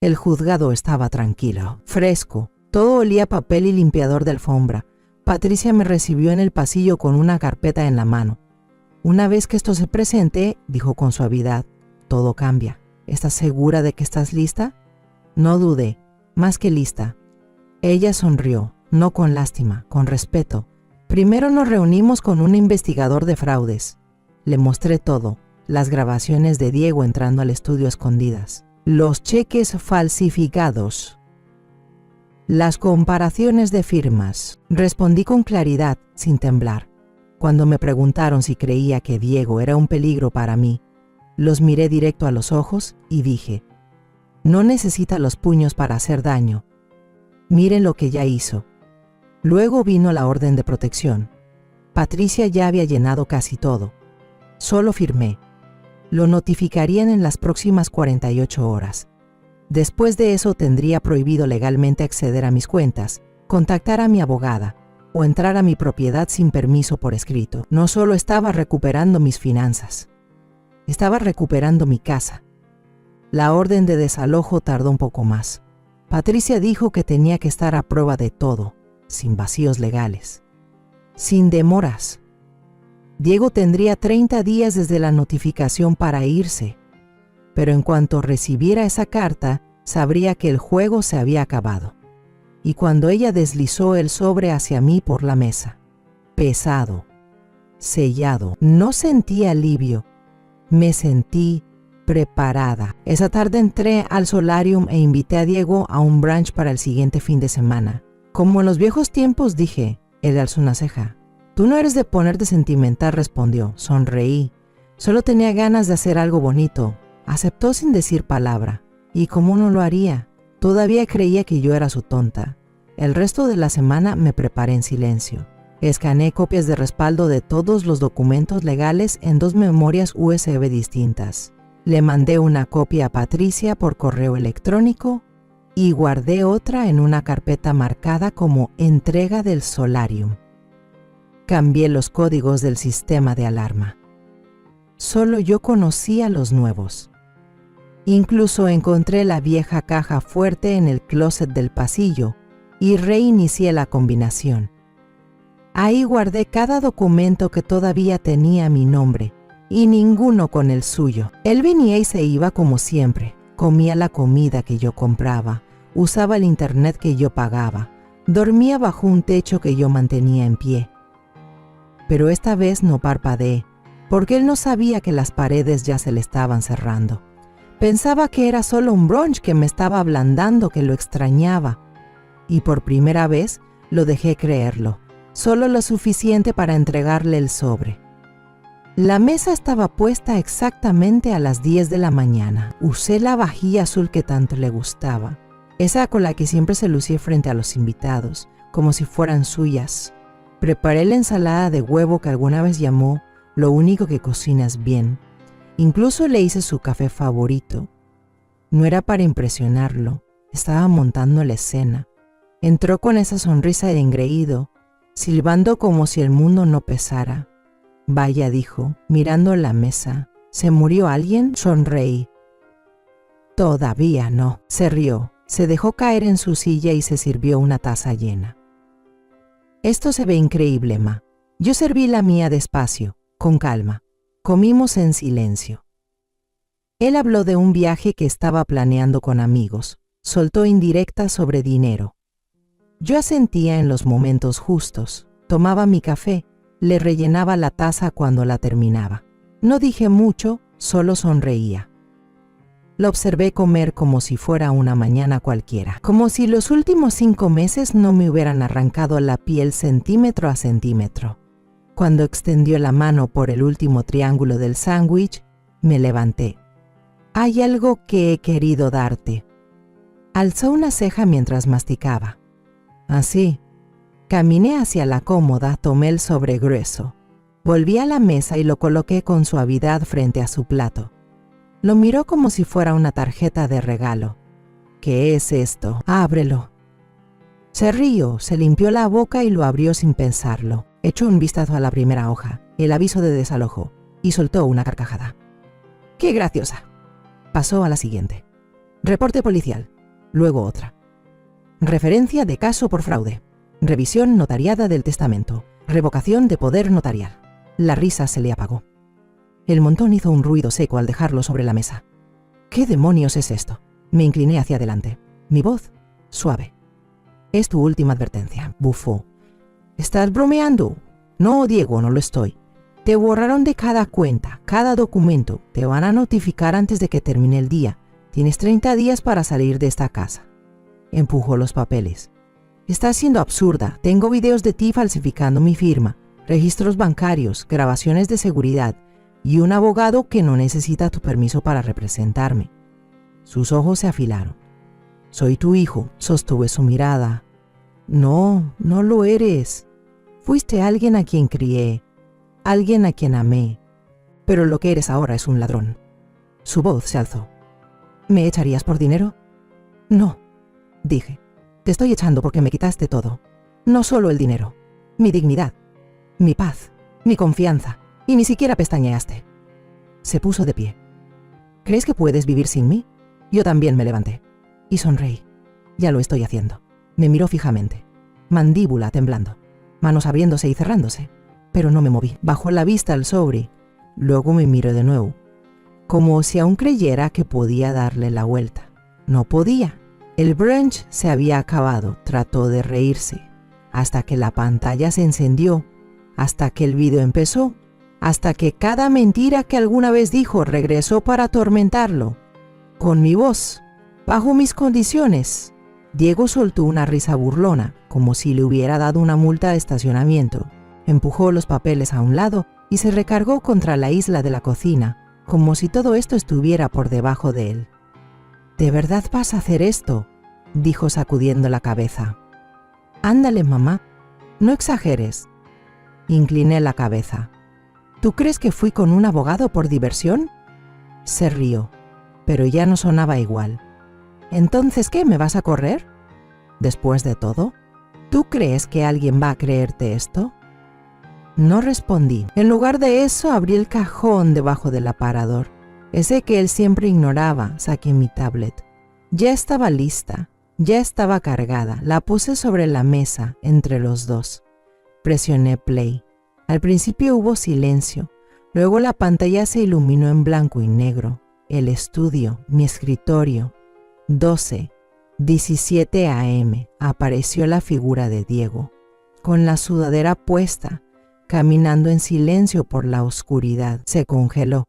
El juzgado estaba tranquilo, fresco. Todo olía a papel y limpiador de alfombra. Patricia me recibió en el pasillo con una carpeta en la mano. Una vez que esto se presente, dijo con suavidad, todo cambia. ¿Estás segura de que estás lista? No dudé, más que lista. Ella sonrió, no con lástima, con respeto. Primero nos reunimos con un investigador de fraudes. Le mostré todo, las grabaciones de Diego entrando al estudio a escondidas, los cheques falsificados, las comparaciones de firmas. Respondí con claridad, sin temblar. Cuando me preguntaron si creía que Diego era un peligro para mí, los miré directo a los ojos y dije, no necesita los puños para hacer daño. Miren lo que ya hizo. Luego vino la orden de protección. Patricia ya había llenado casi todo. Solo firmé. Lo notificarían en las próximas 48 horas. Después de eso tendría prohibido legalmente acceder a mis cuentas, contactar a mi abogada o entrar a mi propiedad sin permiso por escrito. No solo estaba recuperando mis finanzas, estaba recuperando mi casa. La orden de desalojo tardó un poco más. Patricia dijo que tenía que estar a prueba de todo, sin vacíos legales, sin demoras. Diego tendría 30 días desde la notificación para irse, pero en cuanto recibiera esa carta, sabría que el juego se había acabado. Y cuando ella deslizó el sobre hacia mí por la mesa, pesado, sellado, no sentí alivio, me sentí preparada. Esa tarde entré al solarium e invité a Diego a un brunch para el siguiente fin de semana. Como en los viejos tiempos, dije. Él alzó una ceja. Tú no eres de ponerte sentimental, respondió. Sonreí. Solo tenía ganas de hacer algo bonito. Aceptó sin decir palabra. ¿Y cómo no lo haría? Todavía creía que yo era su tonta. El resto de la semana me preparé en silencio. Escaneé copias de respaldo de todos los documentos legales en 2 memorias USB distintas. Le mandé una copia a Patricia por correo electrónico y guardé otra en una carpeta marcada como entrega del solarium. Cambié los códigos del sistema de alarma. Solo yo conocía los nuevos. Incluso encontré la vieja caja fuerte en el closet del pasillo y reinicié la combinación. Ahí guardé cada documento que todavía tenía mi nombre y ninguno con el suyo. Él venía y se iba como siempre. Comía la comida que yo compraba, usaba el internet que yo pagaba, dormía bajo un techo que yo mantenía en pie. Pero esta vez no parpadeé, porque él no sabía que las paredes ya se le estaban cerrando. Pensaba que era solo un brunch que me estaba ablandando, que lo extrañaba. Y por primera vez lo dejé creerlo, solo lo suficiente para entregarle el sobre. La mesa estaba puesta exactamente a las 10 de la mañana. Usé la vajilla azul que tanto le gustaba, esa con la que siempre se lucía frente a los invitados, como si fueran suyas. Preparé la ensalada de huevo que alguna vez llamó lo único que cocinas bien. Incluso le hice su café favorito. No era para impresionarlo, estaba montando la escena. Entró con esa sonrisa de engreído, silbando como si el mundo no pesara. Vaya, dijo, mirando la mesa. ¿Se murió alguien? Sonreí. Todavía no. Se rió, se dejó caer en su silla y se sirvió una taza llena. Esto se ve increíble, ma. Yo serví la mía despacio, con calma. Comimos en silencio. Él habló de un viaje que estaba planeando con amigos. Soltó indirectas sobre dinero. Yo asentía en los momentos justos. Tomaba mi café. Le rellenaba la taza cuando la terminaba. No dije mucho, solo sonreía. Lo observé comer como si fuera una mañana cualquiera, como si los últimos 5 meses no me hubieran arrancado la piel centímetro a centímetro. Cuando extendió la mano por el último triángulo del sándwich, me levanté. Hay algo que he querido darte. Alzó una ceja mientras masticaba. Así. Caminé hacia la cómoda, tomé el sobre grueso. Volví a la mesa y lo coloqué con suavidad frente a su plato. Lo miró como si fuera una tarjeta de regalo. ¿Qué es esto? Ábrelo. Se rió, se limpió la boca y lo abrió sin pensarlo. Echó un vistazo a la primera hoja, el aviso de desalojo, y soltó una carcajada. ¡Qué graciosa! Pasó a la siguiente. Reporte policial. Luego otra. Referencia de caso por fraude. Revisión notariada del testamento. Revocación de poder notarial. La risa se le apagó. El montón hizo un ruido seco al dejarlo sobre la mesa. ¿Qué demonios es esto? Me incliné hacia adelante. Mi voz, suave. Es tu última advertencia, bufó. ¿Estás bromeando? No, Diego, no lo estoy. Te borraron de cada cuenta, cada documento. Te van a notificar antes de que termine el día. Tienes 30 días para salir de esta casa. Empujó los papeles. Estás siendo absurda. Tengo videos de ti falsificando mi firma, registros bancarios, grabaciones de seguridad y un abogado que no necesita tu permiso para representarme. Sus ojos se afilaron. Soy tu hijo, sostuve su mirada. No, no lo eres. Fuiste alguien a quien crié, alguien a quien amé, pero lo que eres ahora es un ladrón. Su voz se alzó. ¿Me echarías por dinero? No, dije. Te estoy echando porque me quitaste todo. No solo el dinero, mi dignidad, mi paz, mi confianza, y ni siquiera pestañeaste. Se puso de pie. ¿Crees que puedes vivir sin mí? Yo también me levanté y sonreí. Ya lo estoy haciendo. Me miró fijamente, mandíbula temblando, manos abriéndose y cerrándose, pero no me moví. Bajó la vista al sobre, luego me miró de nuevo, como si aún creyera que podía darle la vuelta. No podía. El brunch se había acabado. Trató de reírse, hasta que la pantalla se encendió, hasta que el video empezó, hasta que cada mentira que alguna vez dijo regresó para atormentarlo. Con mi voz, bajo mis condiciones. Diego soltó una risa burlona, como si le hubiera dado una multa de estacionamiento. Empujó los papeles a un lado y se recargó contra la isla de la cocina, como si todo esto estuviera por debajo de él. ¿De verdad vas a hacer esto?, dijo sacudiendo la cabeza. Ándale, mamá, no exageres. Incliné la cabeza. ¿Tú crees que fui con un abogado por diversión? Se rió, pero ya no sonaba igual. ¿Entonces qué, me vas a correr? Después de todo, ¿tú crees que alguien va a creerte esto? No respondí. En lugar de eso, abrí el cajón debajo del aparador. Ese que él siempre ignoraba. Saqué mi tablet. Ya estaba lista, ya estaba cargada. La puse sobre la mesa, entre los dos. Presioné play. Al principio hubo silencio. Luego la pantalla se iluminó en blanco y negro. El estudio, mi escritorio. 12:17 a.m. Apareció la figura de Diego, con la sudadera puesta, caminando en silencio por la oscuridad. Se congeló.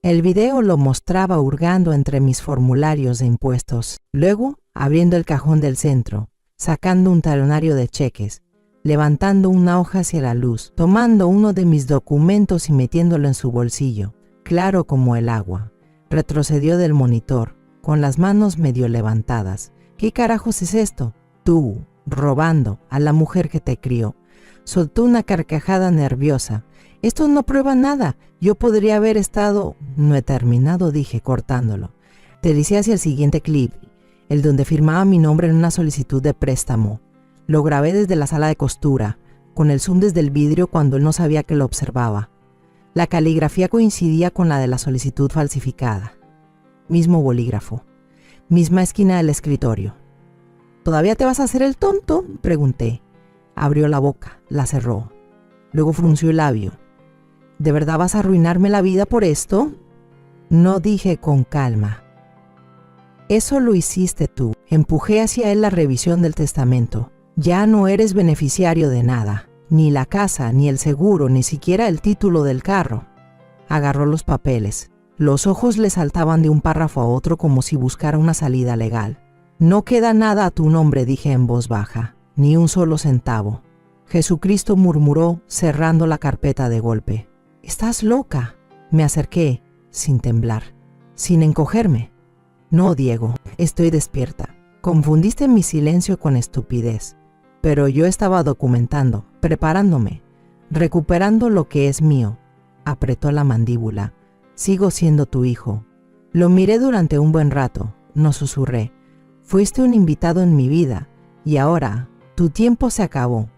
El video lo mostraba hurgando entre mis formularios de impuestos. Luego, abriendo el cajón del centro, sacando un talonario de cheques, levantando una hoja hacia la luz, tomando uno de mis documentos y metiéndolo en su bolsillo, claro como el agua. Retrocedió del monitor, con las manos medio levantadas. ¿Qué carajos es esto? Tú, robando a la mujer que te crió. Soltó una carcajada nerviosa. Esto no prueba nada. Yo podría haber estado... No he terminado, dije, cortándolo. Deslizé hacia el siguiente clip, el donde firmaba mi nombre en una solicitud de préstamo. Lo grabé desde la sala de costura, con el zoom desde el vidrio cuando él no sabía que lo observaba. La caligrafía coincidía con la de la solicitud falsificada. Mismo bolígrafo. Misma esquina del escritorio. ¿Todavía te vas a hacer el tonto?, pregunté. Abrió la boca, la cerró. Luego frunció el labio. ¿De verdad vas a arruinarme la vida por esto? No, dije con calma. Eso lo hiciste tú. Empujé hacia él la revisión del testamento. Ya no eres beneficiario de nada. Ni la casa, ni el seguro, ni siquiera el título del carro. Agarró los papeles. Los ojos le saltaban de un párrafo a otro como si buscara una salida legal. No queda nada a tu nombre, dije en voz baja. Ni un solo centavo. Jesucristo, murmuró, cerrando la carpeta de golpe. ¿Estás loca? Me acerqué, sin temblar, sin encogerme. No, Diego, estoy despierta. Confundiste mi silencio con estupidez. Pero yo estaba documentando, preparándome, recuperando lo que es mío. Apretó la mandíbula. Sigo siendo tu hijo. Lo miré durante un buen rato, no susurré. Fuiste un invitado en mi vida, y ahora, tu tiempo se acabó.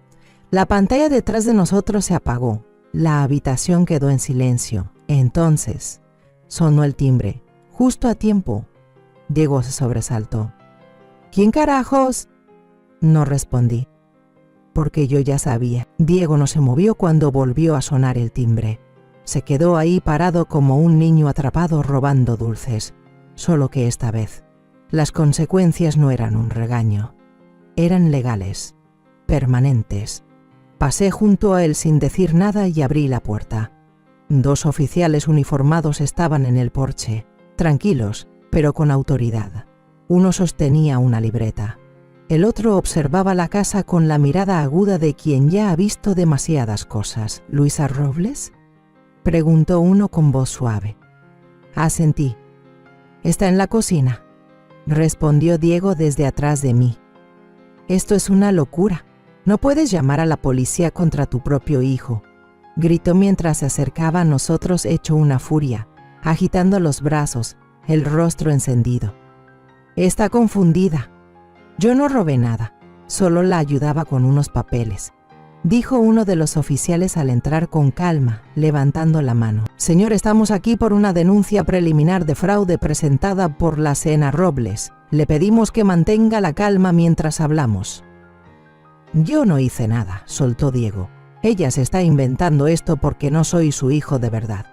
La pantalla detrás de nosotros se apagó. La habitación quedó en silencio. Entonces, sonó el timbre, justo a tiempo. Diego se sobresaltó. ¿Quién carajos? No respondí, porque yo ya sabía. Diego no se movió cuando volvió a sonar el timbre. Se quedó ahí parado como un niño atrapado robando dulces, solo que esta vez las consecuencias no eran un regaño, eran legales, permanentes. Pasé junto a él sin decir nada y abrí la puerta. 2 oficiales uniformados estaban en el porche, tranquilos, pero con autoridad. Uno sostenía una libreta. El otro observaba la casa con la mirada aguda de quien ya ha visto demasiadas cosas. ¿Luisa Robles?, preguntó uno con voz suave. Asentí. Está en la cocina, respondió Diego desde atrás de mí. Esto es una locura. No puedes llamar a la policía contra tu propio hijo, gritó mientras se acercaba a nosotros hecho una furia, agitando los brazos, el rostro encendido. Está confundida. Yo no robé nada, solo la ayudaba con unos papeles, dijo uno de los oficiales al entrar con calma, levantando la mano. Señor, estamos aquí por una denuncia preliminar de fraude presentada por la Sena Robles. Le pedimos que mantenga la calma mientras hablamos. Yo no hice nada, soltó Diego. Ella se está inventando esto porque no soy su hijo de verdad.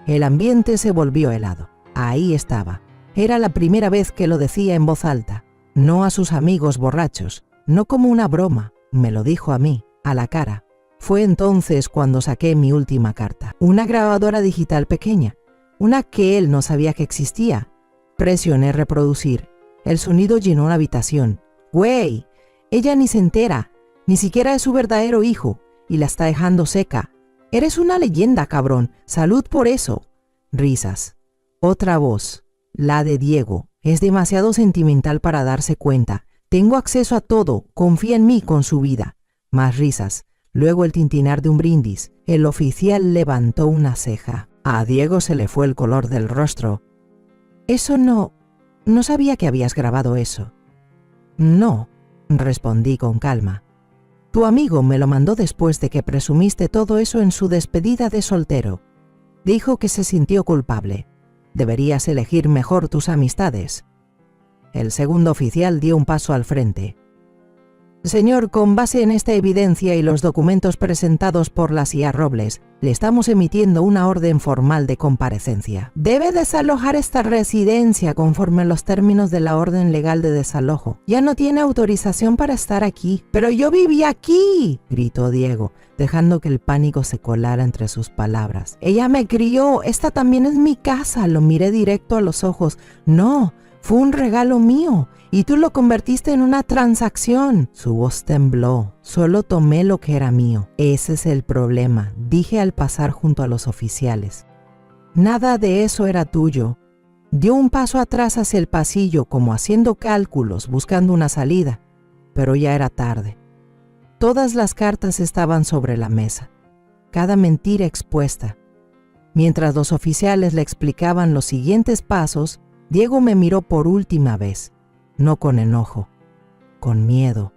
El ambiente se volvió helado. Ahí estaba. Era la primera vez que lo decía en voz alta, no a sus amigos borrachos, no como una broma, me lo dijo a mí, a la cara. Fue entonces cuando saqué mi última carta, una grabadora digital pequeña, una que él no sabía que existía. Presioné reproducir. El sonido llenó la habitación. ¡Güey! Ella ni se entera, ni siquiera es su verdadero hijo, y la está dejando seca. Eres una leyenda, cabrón. Salud por eso. Risas. Otra voz, la de Diego. Es demasiado sentimental para darse cuenta. Tengo acceso a todo. Confía en mí con su vida. Más risas. Luego el tintinar de un brindis. El oficial levantó una ceja. A Diego se le fue el color del rostro. Eso no sabía que habías grabado eso. No, respondí con calma. Tu amigo me lo mandó después de que presumiste todo eso en su despedida de soltero. Dijo que se sintió culpable. Deberías elegir mejor tus amistades. El segundo oficial dio un paso al frente. Señor, con base en esta evidencia y los documentos presentados por la CIA Robles, le estamos emitiendo una orden formal de comparecencia. Debe desalojar esta residencia conforme a los términos de la orden legal de desalojo. Ya no tiene autorización para estar aquí. ¡Pero yo viví aquí!, gritó Diego, dejando que el pánico se colara entre sus palabras. Ella me crió. Esta también es mi casa. Lo miré directo a los ojos. No, fue un regalo mío. Y tú lo convertiste en una transacción. Su voz tembló. Solo tomé lo que era mío. Ese es el problema, dije al pasar junto a los oficiales. Nada de eso era tuyo. Dio un paso atrás hacia el pasillo, como haciendo cálculos, buscando una salida. Pero ya era tarde. Todas las cartas estaban sobre la mesa. Cada mentira expuesta. Mientras los oficiales le explicaban los siguientes pasos, Diego me miró por última vez. No con enojo, con miedo,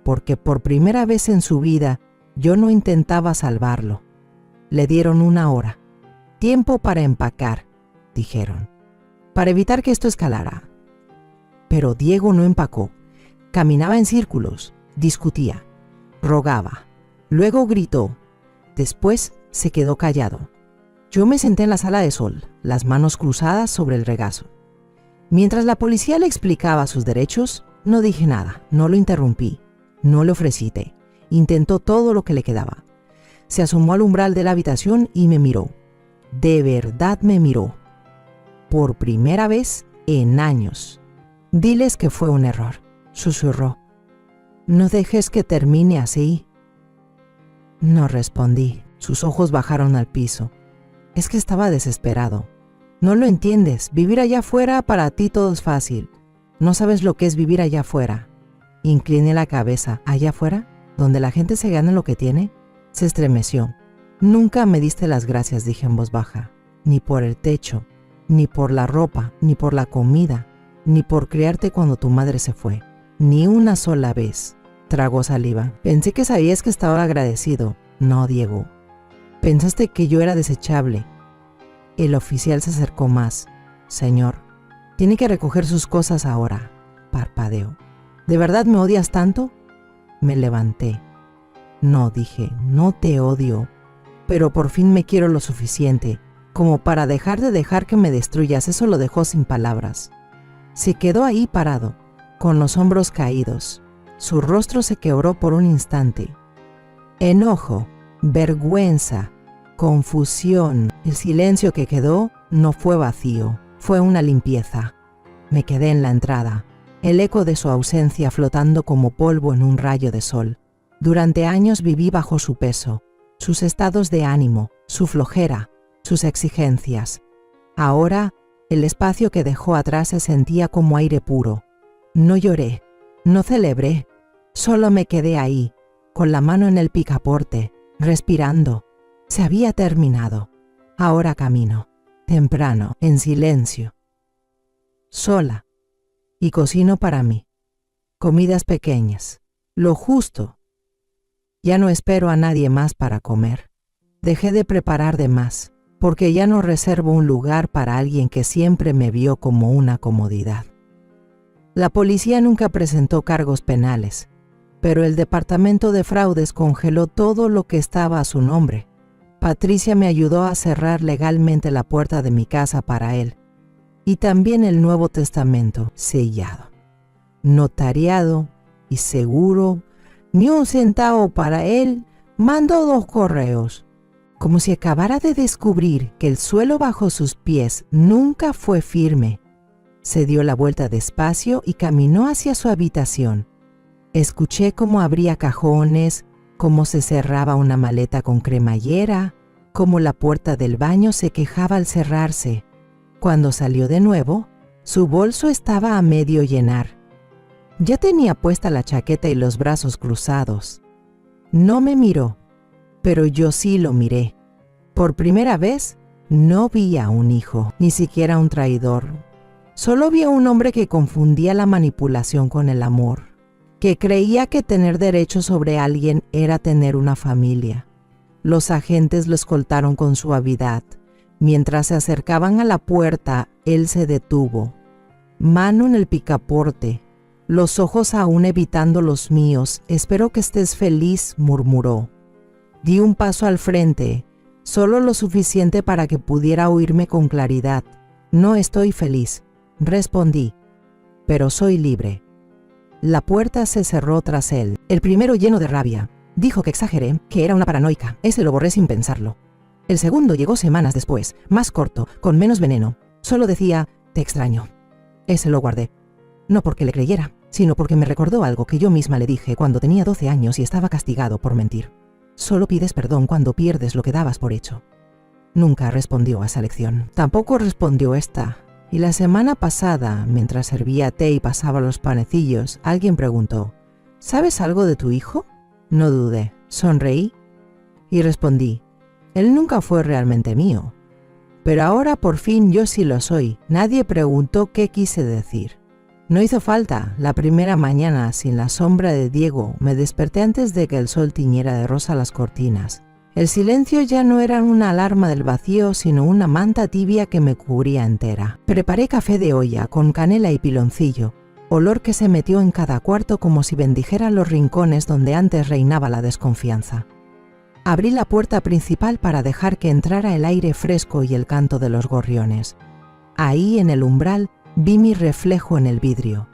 porque por primera vez en su vida yo no intentaba salvarlo. Le dieron 1 hora. Tiempo para empacar, dijeron, para evitar que esto escalara. Pero Diego no empacó. Caminaba en círculos, discutía, rogaba, luego gritó, después se quedó callado. Yo me senté en la sala de sol, las manos cruzadas sobre el regazo. Mientras la policía le explicaba sus derechos, no dije nada, no lo interrumpí, no le ofrecí té. Intentó todo lo que le quedaba. Se asomó al umbral de la habitación y me miró. De verdad me miró. Por primera vez en años. Diles que fue un error, susurró. No dejes que termine así. No respondí. Sus ojos bajaron al piso. Es que estaba desesperado. No lo entiendes. Vivir allá afuera para ti todo es fácil. No sabes lo que es vivir allá afuera. Incliné la cabeza. ¿Allá afuera? ¿Donde la gente se gana lo que tiene? Se estremeció. Nunca me diste las gracias, dije en voz baja. Ni por el techo, ni por la ropa, ni por la comida, ni por criarte cuando tu madre se fue. Ni una sola vez. Tragó saliva. Pensé que sabías que estaba agradecido. No, Diego. Pensaste que yo era desechable. El oficial se acercó más. Señor, tiene que recoger sus cosas ahora. Parpadeó. ¿De verdad me odias tanto? Me levanté. No, dije, no te odio, pero por fin me quiero lo suficiente como para dejar que me destruyas. Eso lo dejó sin palabras. Se quedó ahí parado, con los hombros caídos. Su rostro se quebró por un instante. Enojo, vergüenza, confusión. El silencio que quedó no fue vacío, fue una limpieza. Me quedé en la entrada, el eco de su ausencia flotando como polvo en un rayo de sol. Durante años viví bajo su peso, sus estados de ánimo, su flojera, sus exigencias. Ahora, el espacio que dejó atrás se sentía como aire puro. No lloré, no celebré, solo me quedé ahí, con la mano en el picaporte, respirando. Se había terminado. Ahora camino, temprano, en silencio, sola, y cocino para mí. Comidas pequeñas, lo justo. Ya no espero a nadie más para comer. Dejé de preparar de más, porque ya no reservo un lugar para alguien que siempre me vio como una comodidad. La policía nunca presentó cargos penales, pero el departamento de fraudes congeló todo lo que estaba a su nombre. Patricia me ayudó a cerrar legalmente la puerta de mi casa para él, y también el Nuevo Testamento sellado, notariado y seguro. Ni un centavo para él. Mandó 2 correos. Como si acabara de descubrir que el suelo bajo sus pies nunca fue firme. Se dio la vuelta despacio y caminó hacia su habitación. Escuché cómo abría cajones, cómo se cerraba una maleta con cremallera, cómo la puerta del baño se quejaba al cerrarse. Cuando salió de nuevo, su bolso estaba a medio llenar. Ya tenía puesta la chaqueta y los brazos cruzados. No me miró, pero yo sí lo miré. Por primera vez, no vi a un hijo, ni siquiera un traidor. Solo vi a un hombre que confundía la manipulación con el amor, que creía que tener derecho sobre alguien era tener una familia. Los agentes lo escoltaron con suavidad. Mientras se acercaban a la puerta, él se detuvo, mano en el picaporte, los ojos aún evitando los míos. «Espero que estés feliz», murmuró. Di un paso al frente, solo lo suficiente para que pudiera oírme con claridad. «No estoy feliz», respondí, «pero soy libre». La puerta se cerró tras él. El primero, lleno de rabia, dijo que exageré, que era una paranoica. Ese lo borré sin pensarlo. El segundo llegó semanas después, más corto, con menos veneno. Solo decía, «te extraño». Ese lo guardé. No porque le creyera, sino porque me recordó algo que yo misma le dije cuando tenía 12 años y estaba castigado por mentir. Solo pides perdón cuando pierdes lo que dabas por hecho. Nunca respondió a esa lección. Tampoco respondió esta. Y la semana pasada, mientras servía té y pasaba los panecillos, alguien preguntó, «¿Sabes algo de tu hijo?». No dudé, sonreí y respondí, «Él nunca fue realmente mío. Pero ahora por fin yo sí lo soy». Nadie preguntó qué quise decir. No hizo falta. La primera mañana, sin la sombra de Diego, me desperté antes de que el sol tiñera de rosa las cortinas. El silencio ya no era una alarma del vacío, sino una manta tibia que me cubría entera. Preparé café de olla con canela y piloncillo, olor que se metió en cada cuarto como si bendijera los rincones donde antes reinaba la desconfianza. Abrí la puerta principal para dejar que entrara el aire fresco y el canto de los gorriones. Ahí, en el umbral, vi mi reflejo en el vidrio.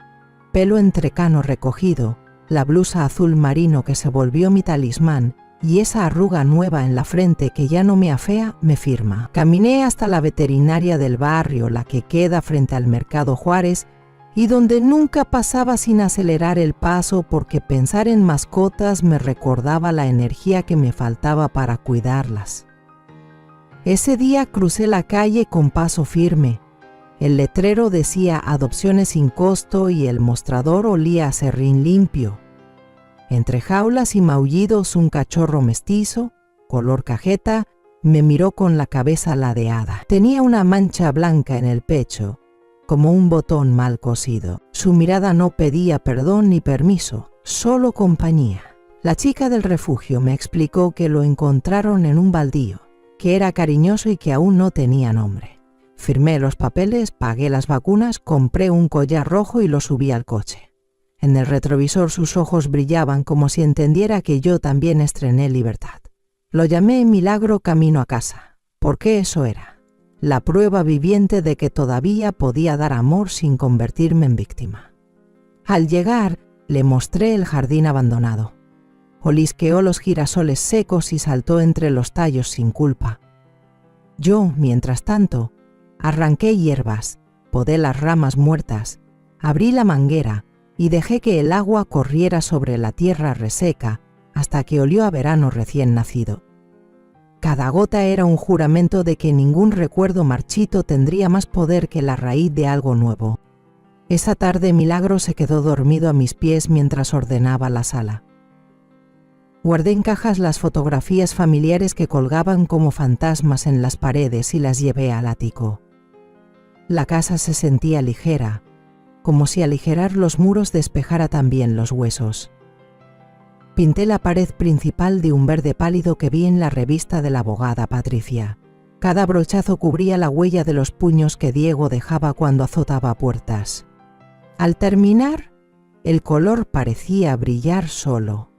Pelo entrecano recogido, la blusa azul marino que se volvió mi talismán y esa arruga nueva en la frente que ya no me afea, me firma. Caminé hasta la veterinaria del barrio, la que queda frente al Mercado Juárez, y donde nunca pasaba sin acelerar el paso porque pensar en mascotas me recordaba la energía que me faltaba para cuidarlas. Ese día crucé la calle con paso firme. El letrero decía adopciones sin costo y el mostrador olía a serrín limpio. Entre jaulas y maullidos un cachorro mestizo, color cajeta, me miró con la cabeza ladeada. Tenía una mancha blanca en el pecho, como un botón mal cosido. Su mirada no pedía perdón ni permiso, solo compañía. La chica del refugio me explicó que lo encontraron en un baldío, que era cariñoso y que aún no tenía nombre. Firmé los papeles, pagué las vacunas, compré un collar rojo y lo subí al coche. En el retrovisor sus ojos brillaban como si entendiera que yo también estrené libertad. Lo llamé Milagro camino a casa, porque eso era, la prueba viviente de que todavía podía dar amor sin convertirme en víctima. Al llegar, le mostré el jardín abandonado. Olisqueó los girasoles secos y saltó entre los tallos sin culpa. Yo, mientras tanto, arranqué hierbas, podé las ramas muertas, abrí la manguera y dejé que el agua corriera sobre la tierra reseca hasta que olió a verano recién nacido. Cada gota era un juramento de que ningún recuerdo marchito tendría más poder que la raíz de algo nuevo. Esa tarde Milagro se quedó dormido a mis pies mientras ordenaba la sala. Guardé en cajas las fotografías familiares que colgaban como fantasmas en las paredes y las llevé al ático. La casa se sentía ligera, como si aligerar los muros despejara también los huesos. Pinté la pared principal de un verde pálido que vi en la revista de la abogada Patricia. Cada brochazo cubría la huella de los puños que Diego dejaba cuando azotaba puertas. Al terminar, el color parecía brillar solo.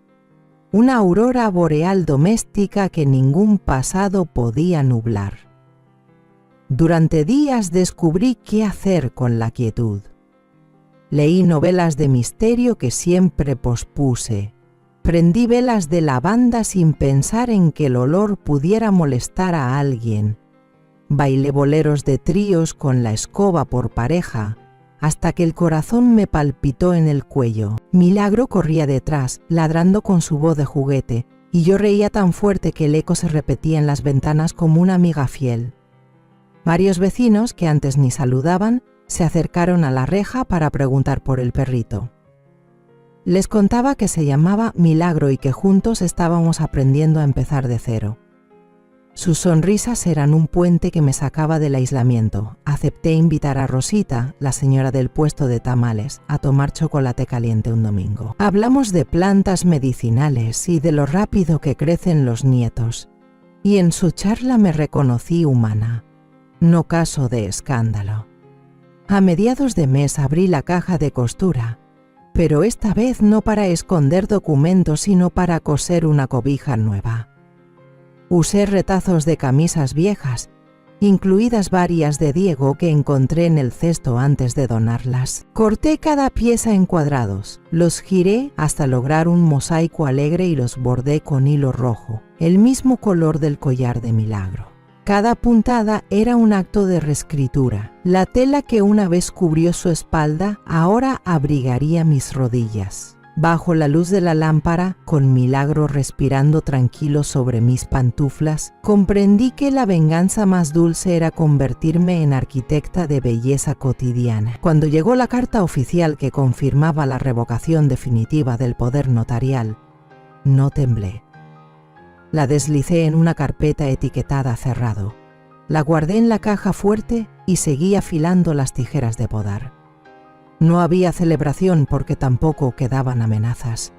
Una aurora boreal doméstica que ningún pasado podía nublar. Durante días descubrí qué hacer con la quietud. Leí novelas de misterio que siempre pospuse. Prendí velas de lavanda sin pensar en que el olor pudiera molestar a alguien. Bailé boleros de tríos con la escoba por pareja, hasta que el corazón me palpitó en el cuello. Milagro corría detrás, ladrando con su voz de juguete, y yo reía tan fuerte que el eco se repetía en las ventanas como una amiga fiel. Varios vecinos, que antes ni saludaban, se acercaron a la reja para preguntar por el perrito. Les contaba que se llamaba Milagro y que juntos estábamos aprendiendo a empezar de cero. Sus sonrisas eran un puente que me sacaba del aislamiento. Acepté invitar a Rosita, la señora del puesto de tamales, a tomar chocolate caliente un domingo. Hablamos de plantas medicinales y de lo rápido que crecen los nietos. y en su charla me reconocí humana. No caso de escándalo. A mediados de mes abrí la caja de costura, pero esta vez no para esconder documentos, sino para coser una cobija nueva. Usé retazos de camisas viejas, incluidas varias de Diego que encontré en el cesto antes de donarlas. Corté cada pieza en cuadrados, los giré hasta lograr un mosaico alegre y los bordé con hilo rojo, el mismo color del collar de Milagro. Cada puntada era un acto de reescritura. La tela que una vez cubrió su espalda ahora abrigaría mis rodillas. Bajo la luz de la lámpara, con Milagro respirando tranquilo sobre mis pantuflas, comprendí que la venganza más dulce era convertirme en arquitecta de belleza cotidiana. Cuando llegó la carta oficial que confirmaba la revocación definitiva del poder notarial, no temblé. La deslicé en una carpeta etiquetada cerrado. La guardé en la caja fuerte y seguí afilando las tijeras de podar. No había celebración porque tampoco quedaban amenazas.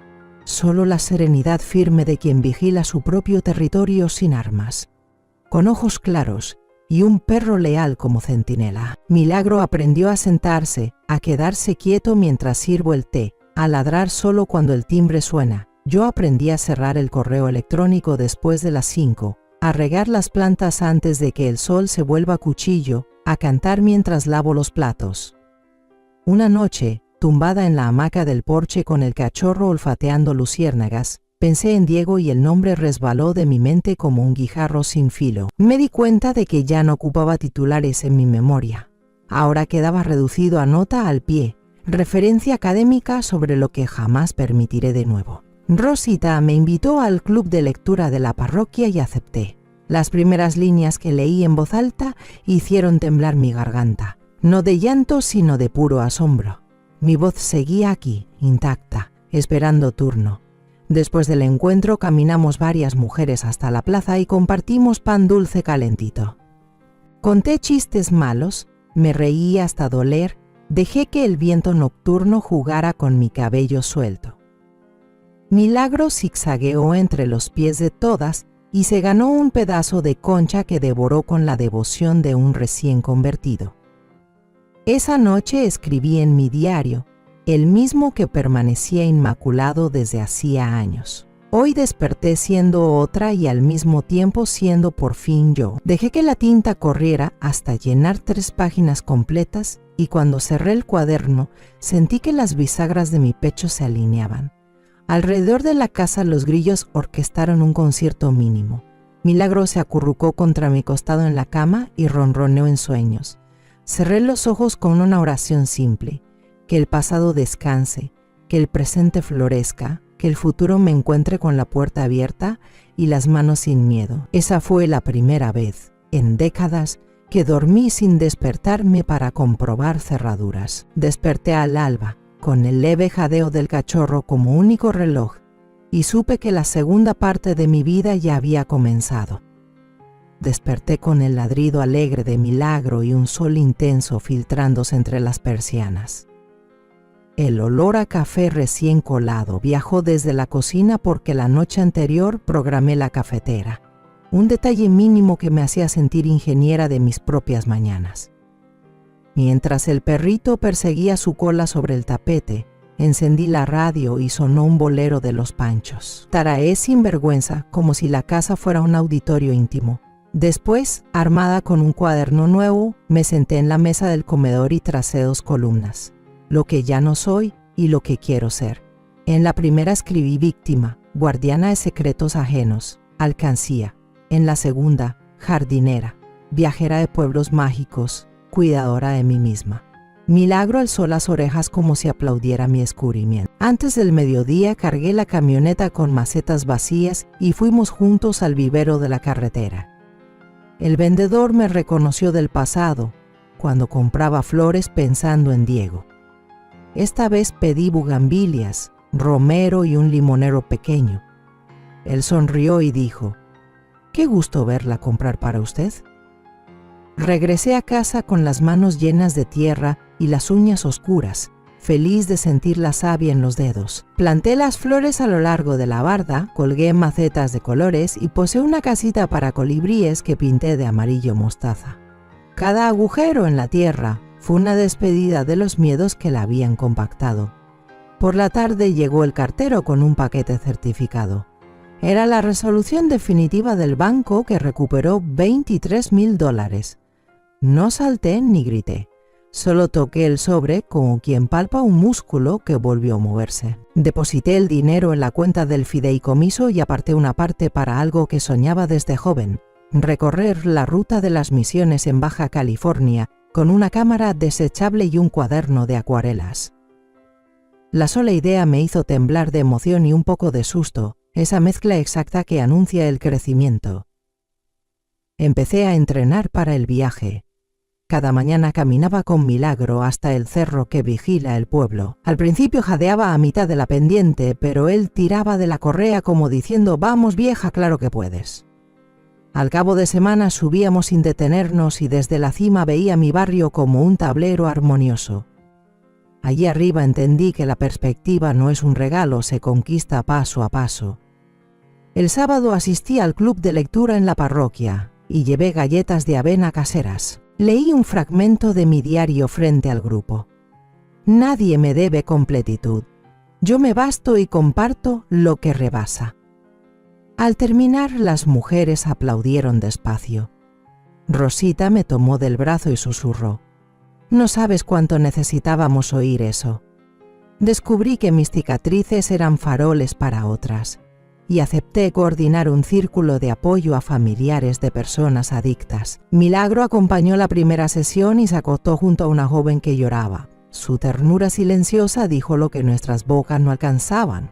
Solo la serenidad firme de quien vigila su propio territorio sin armas. Con ojos claros y un perro leal como centinela. Milagro aprendió a sentarse, a quedarse quieto mientras sirvo el té, a ladrar solo cuando el timbre suena. Yo aprendí a cerrar el correo electrónico después de las 5, a regar las plantas antes de que el sol se vuelva cuchillo, a cantar mientras lavo los platos. Una noche, tumbada en la hamaca del porche con el cachorro olfateando luciérnagas, pensé en Diego y el nombre resbaló de mi mente como un guijarro sin filo. Me di cuenta de que ya no ocupaba titulares en mi memoria. Ahora quedaba reducido a nota al pie, referencia académica sobre lo que jamás permitiré de nuevo. Rosita me invitó al club de lectura de la parroquia y acepté. Las primeras líneas que leí en voz alta hicieron temblar mi garganta, no de llanto sino de puro asombro. Mi voz seguía aquí, intacta, esperando turno. Después del encuentro caminamos varias mujeres hasta la plaza y compartimos pan dulce calentito. Conté chistes malos, me reí hasta doler, dejé que el viento nocturno jugara con mi cabello suelto. Milagro zigzagueó entre los pies de todas y se ganó un pedazo de concha que devoró con la devoción de un recién convertido. Esa noche escribí en mi diario, el mismo que permanecía inmaculado desde hacía años. Hoy desperté siendo otra y al mismo tiempo siendo por fin yo. Dejé que la tinta corriera hasta llenar 3 páginas completas y cuando cerré el cuaderno sentí que las bisagras de mi pecho se alineaban. Alrededor de la casa los grillos orquestaron un concierto mínimo. Milagro se acurrucó contra mi costado en la cama y ronroneó en sueños. Cerré los ojos con una oración simple. Que el pasado descanse, que el presente florezca, que el futuro me encuentre con la puerta abierta y las manos sin miedo. Esa fue la primera vez, en décadas, que dormí sin despertarme para comprobar cerraduras. Desperté al alba, con el leve jadeo del cachorro como único reloj, y supe que la segunda parte de mi vida ya había comenzado. Desperté con el ladrido alegre de Milagro y un sol intenso filtrándose entre las persianas. El olor a café recién colado viajó desde la cocina porque la noche anterior programé la cafetera, un detalle mínimo que me hacía sentir ingeniera de mis propias mañanas. Mientras el perrito perseguía su cola sobre el tapete, encendí la radio y sonó un bolero de Los Panchos. Taraé sin vergüenza, como si la casa fuera un auditorio íntimo. Después, armada con un cuaderno nuevo, me senté en la mesa del comedor y tracé 2 columnas. Lo que ya no soy y lo que quiero ser. En la primera escribí víctima, guardiana de secretos ajenos, alcancía. En la segunda, jardinera, viajera de pueblos mágicos, cuidadora de mí misma. Milagro alzó las orejas como si aplaudiera mi descubrimiento. Antes del mediodía cargué la camioneta con macetas vacías y fuimos juntos al vivero de la carretera. El vendedor me reconoció del pasado, cuando compraba flores pensando en Diego. Esta vez pedí bugambilias, romero y un limonero pequeño. Él sonrió y dijo, «Qué gusto verla comprar para usted». Regresé a casa con las manos llenas de tierra y las uñas oscuras, feliz de sentir la savia en los dedos. Planté las flores a lo largo de la barda, colgué macetas de colores y posé una casita para colibríes que pinté de amarillo mostaza. Cada agujero en la tierra fue una despedida de los miedos que la habían compactado. Por la tarde llegó el cartero con un paquete certificado. Era la resolución definitiva del banco que recuperó $23,000. No salté ni grité. Solo toqué el sobre como quien palpa un músculo que volvió a moverse. Deposité el dinero en la cuenta del fideicomiso y aparté una parte para algo que soñaba desde joven: recorrer la ruta de las misiones en Baja California con una cámara desechable y un cuaderno de acuarelas. La sola idea me hizo temblar de emoción y un poco de susto, esa mezcla exacta que anuncia el crecimiento. Empecé a entrenar para el viaje. Cada mañana caminaba con Milagro hasta el cerro que vigila el pueblo. Al principio jadeaba a mitad de la pendiente, pero él tiraba de la correa como diciendo: «Vamos, vieja, claro que puedes». Al cabo de semanas subíamos sin detenernos y desde la cima veía mi barrio como un tablero armonioso. Allí arriba entendí que la perspectiva no es un regalo, se conquista paso a paso. El sábado asistí al club de lectura en la parroquia y llevé galletas de avena caseras. Leí un fragmento de mi diario frente al grupo. Nadie me debe completitud. Yo me basto y comparto lo que rebasa. Al terminar, las mujeres aplaudieron despacio. Rosita me tomó del brazo y susurró: «No sabes cuánto necesitábamos oír eso». Descubrí que mis cicatrices eran faroles para otras y acepté coordinar un círculo de apoyo a familiares de personas adictas. Milagro acompañó la primera sesión y se acostó junto a una joven que lloraba. Su ternura silenciosa dijo lo que nuestras bocas no alcanzaban.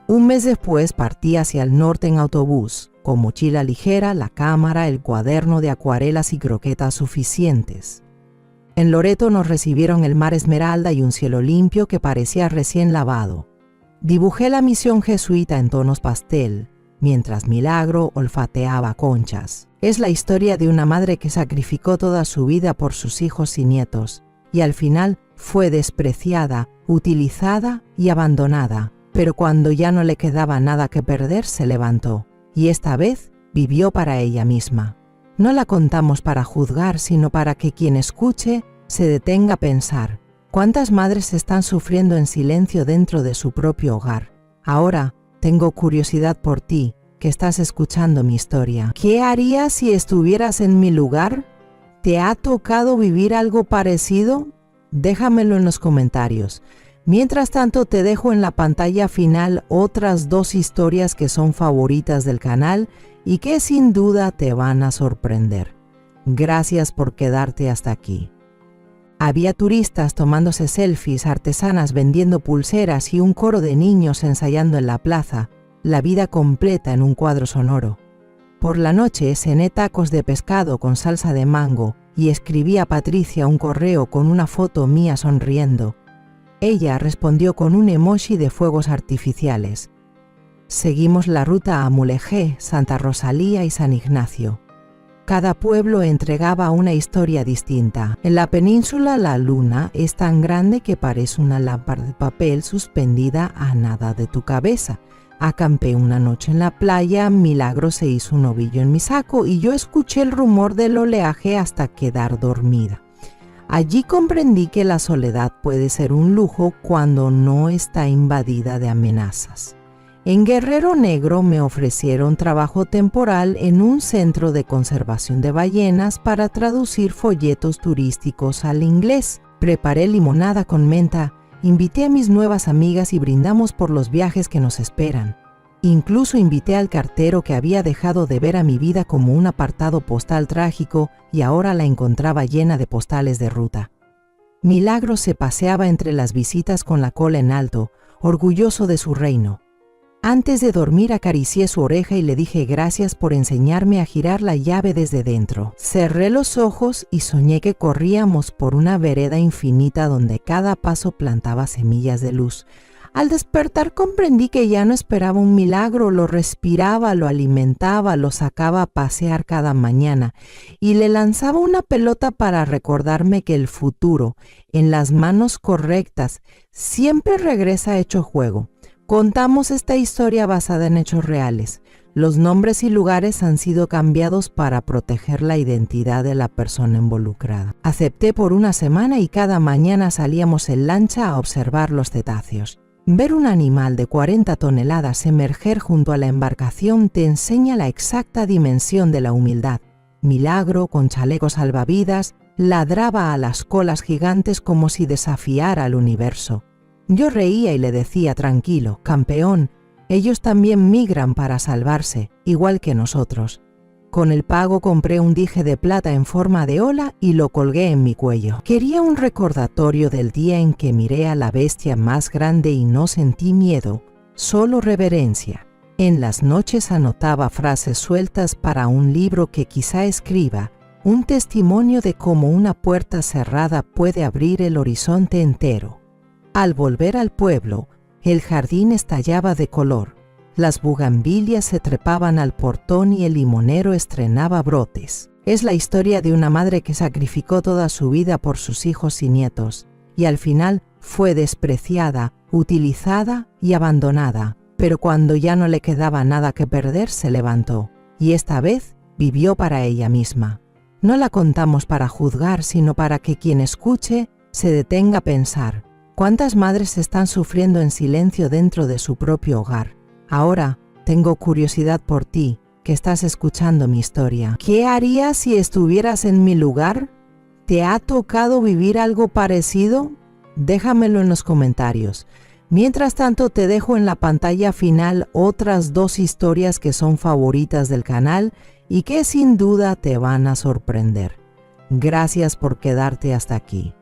Un mes después partí hacia el norte en autobús, con mochila ligera, la cámara, el cuaderno de acuarelas y croquetas suficientes. En Loreto nos recibieron el mar esmeralda y un cielo limpio que parecía recién lavado. Dibujé la misión jesuita en tonos pastel, mientras Milagro olfateaba conchas. Es la historia de una madre que sacrificó toda su vida por sus hijos y nietos, y al final fue despreciada, utilizada y abandonada. Pero cuando ya no le quedaba nada que perder, se levantó, y esta vez vivió para ella misma. No la contamos para juzgar, sino para que quien escuche se detenga a pensar: ¿cuántas madres están sufriendo en silencio dentro de su propio hogar? Ahora tengo curiosidad por ti, que estás escuchando mi historia. ¿Qué harías si estuvieras en mi lugar? ¿Te ha tocado vivir algo parecido? Déjamelo en los comentarios. Mientras tanto, te dejo en la pantalla final otras 2 historias que son favoritas del canal y que sin duda te van a sorprender. Gracias por quedarte hasta aquí. Había turistas tomándose selfies, artesanas vendiendo pulseras y un coro de niños ensayando en la plaza, la vida completa en un cuadro sonoro. Por la noche cené tacos de pescado con salsa de mango y escribí a Patricia un correo con una foto mía sonriendo. Ella respondió con un emoji de fuegos artificiales. Seguimos la ruta a Mulegé, Santa Rosalía y San Ignacio. Cada pueblo entregaba una historia distinta. En la península la luna es tan grande que parece una lámpara de papel suspendida a nada de tu cabeza. Acampé una noche en la playa, Milagro se hizo un ovillo en mi saco y yo escuché el rumor del oleaje hasta quedar dormida. Allí comprendí que la soledad puede ser un lujo cuando no está invadida de amenazas. En Guerrero Negro me ofrecieron trabajo temporal en un centro de conservación de ballenas para traducir folletos turísticos al inglés. Preparé limonada con menta, invité a mis nuevas amigas y brindamos por los viajes que nos esperan. Incluso invité al cartero que había dejado de ver a mi vida como un apartado postal trágico y ahora la encontraba llena de postales de ruta. Milagro se paseaba entre las visitas con la cola en alto, orgulloso de su reino. Antes de dormir acaricié su oreja y le dije gracias por enseñarme a girar la llave desde dentro. Cerré los ojos y soñé que corríamos por una vereda infinita donde cada paso plantaba semillas de luz. Al despertar comprendí que ya no esperaba un milagro, lo respiraba, lo alimentaba, lo sacaba a pasear cada mañana y le lanzaba una pelota para recordarme que el futuro, en las manos correctas, siempre regresa hecho juego. Contamos esta historia basada en hechos reales. Los nombres y lugares han sido cambiados para proteger la identidad de la persona involucrada. Acepté por una semana y cada mañana salíamos en lancha a observar los cetáceos. Ver un animal de 40 toneladas emerger junto a la embarcación te enseña la exacta dimensión de la humildad. Milagro, con chalecos salvavidas, ladraba a las colas gigantes como si desafiara al universo. Yo reía y le decía tranquilo, campeón, ellos también migran para salvarse, igual que nosotros. Con el pago compré un dije de plata en forma de ola y lo colgué en mi cuello. Quería un recordatorio del día en que miré a la bestia más grande y no sentí miedo, solo reverencia. En las noches anotaba frases sueltas para un libro que quizá escriba, un testimonio de cómo una puerta cerrada puede abrir el horizonte entero. Al volver al pueblo, el jardín estallaba de color. Las bugambilias se trepaban al portón y el limonero estrenaba brotes. Es la historia de una madre que sacrificó toda su vida por sus hijos y nietos, y al final fue despreciada, utilizada y abandonada. Pero cuando ya no le quedaba nada que perder, se levantó, y esta vez vivió para ella misma. No la contamos para juzgar, sino para que quien escuche se detenga a pensar. ¿Cuántas madres están sufriendo en silencio dentro de su propio hogar? Ahora tengo curiosidad por ti, que estás escuchando mi historia. ¿Qué harías si estuvieras en mi lugar? ¿Te ha tocado vivir algo parecido? Déjamelo en los comentarios. Mientras tanto, te dejo en la pantalla final otras 2 historias que son favoritas del canal y que sin duda te van a sorprender. Gracias por quedarte hasta aquí.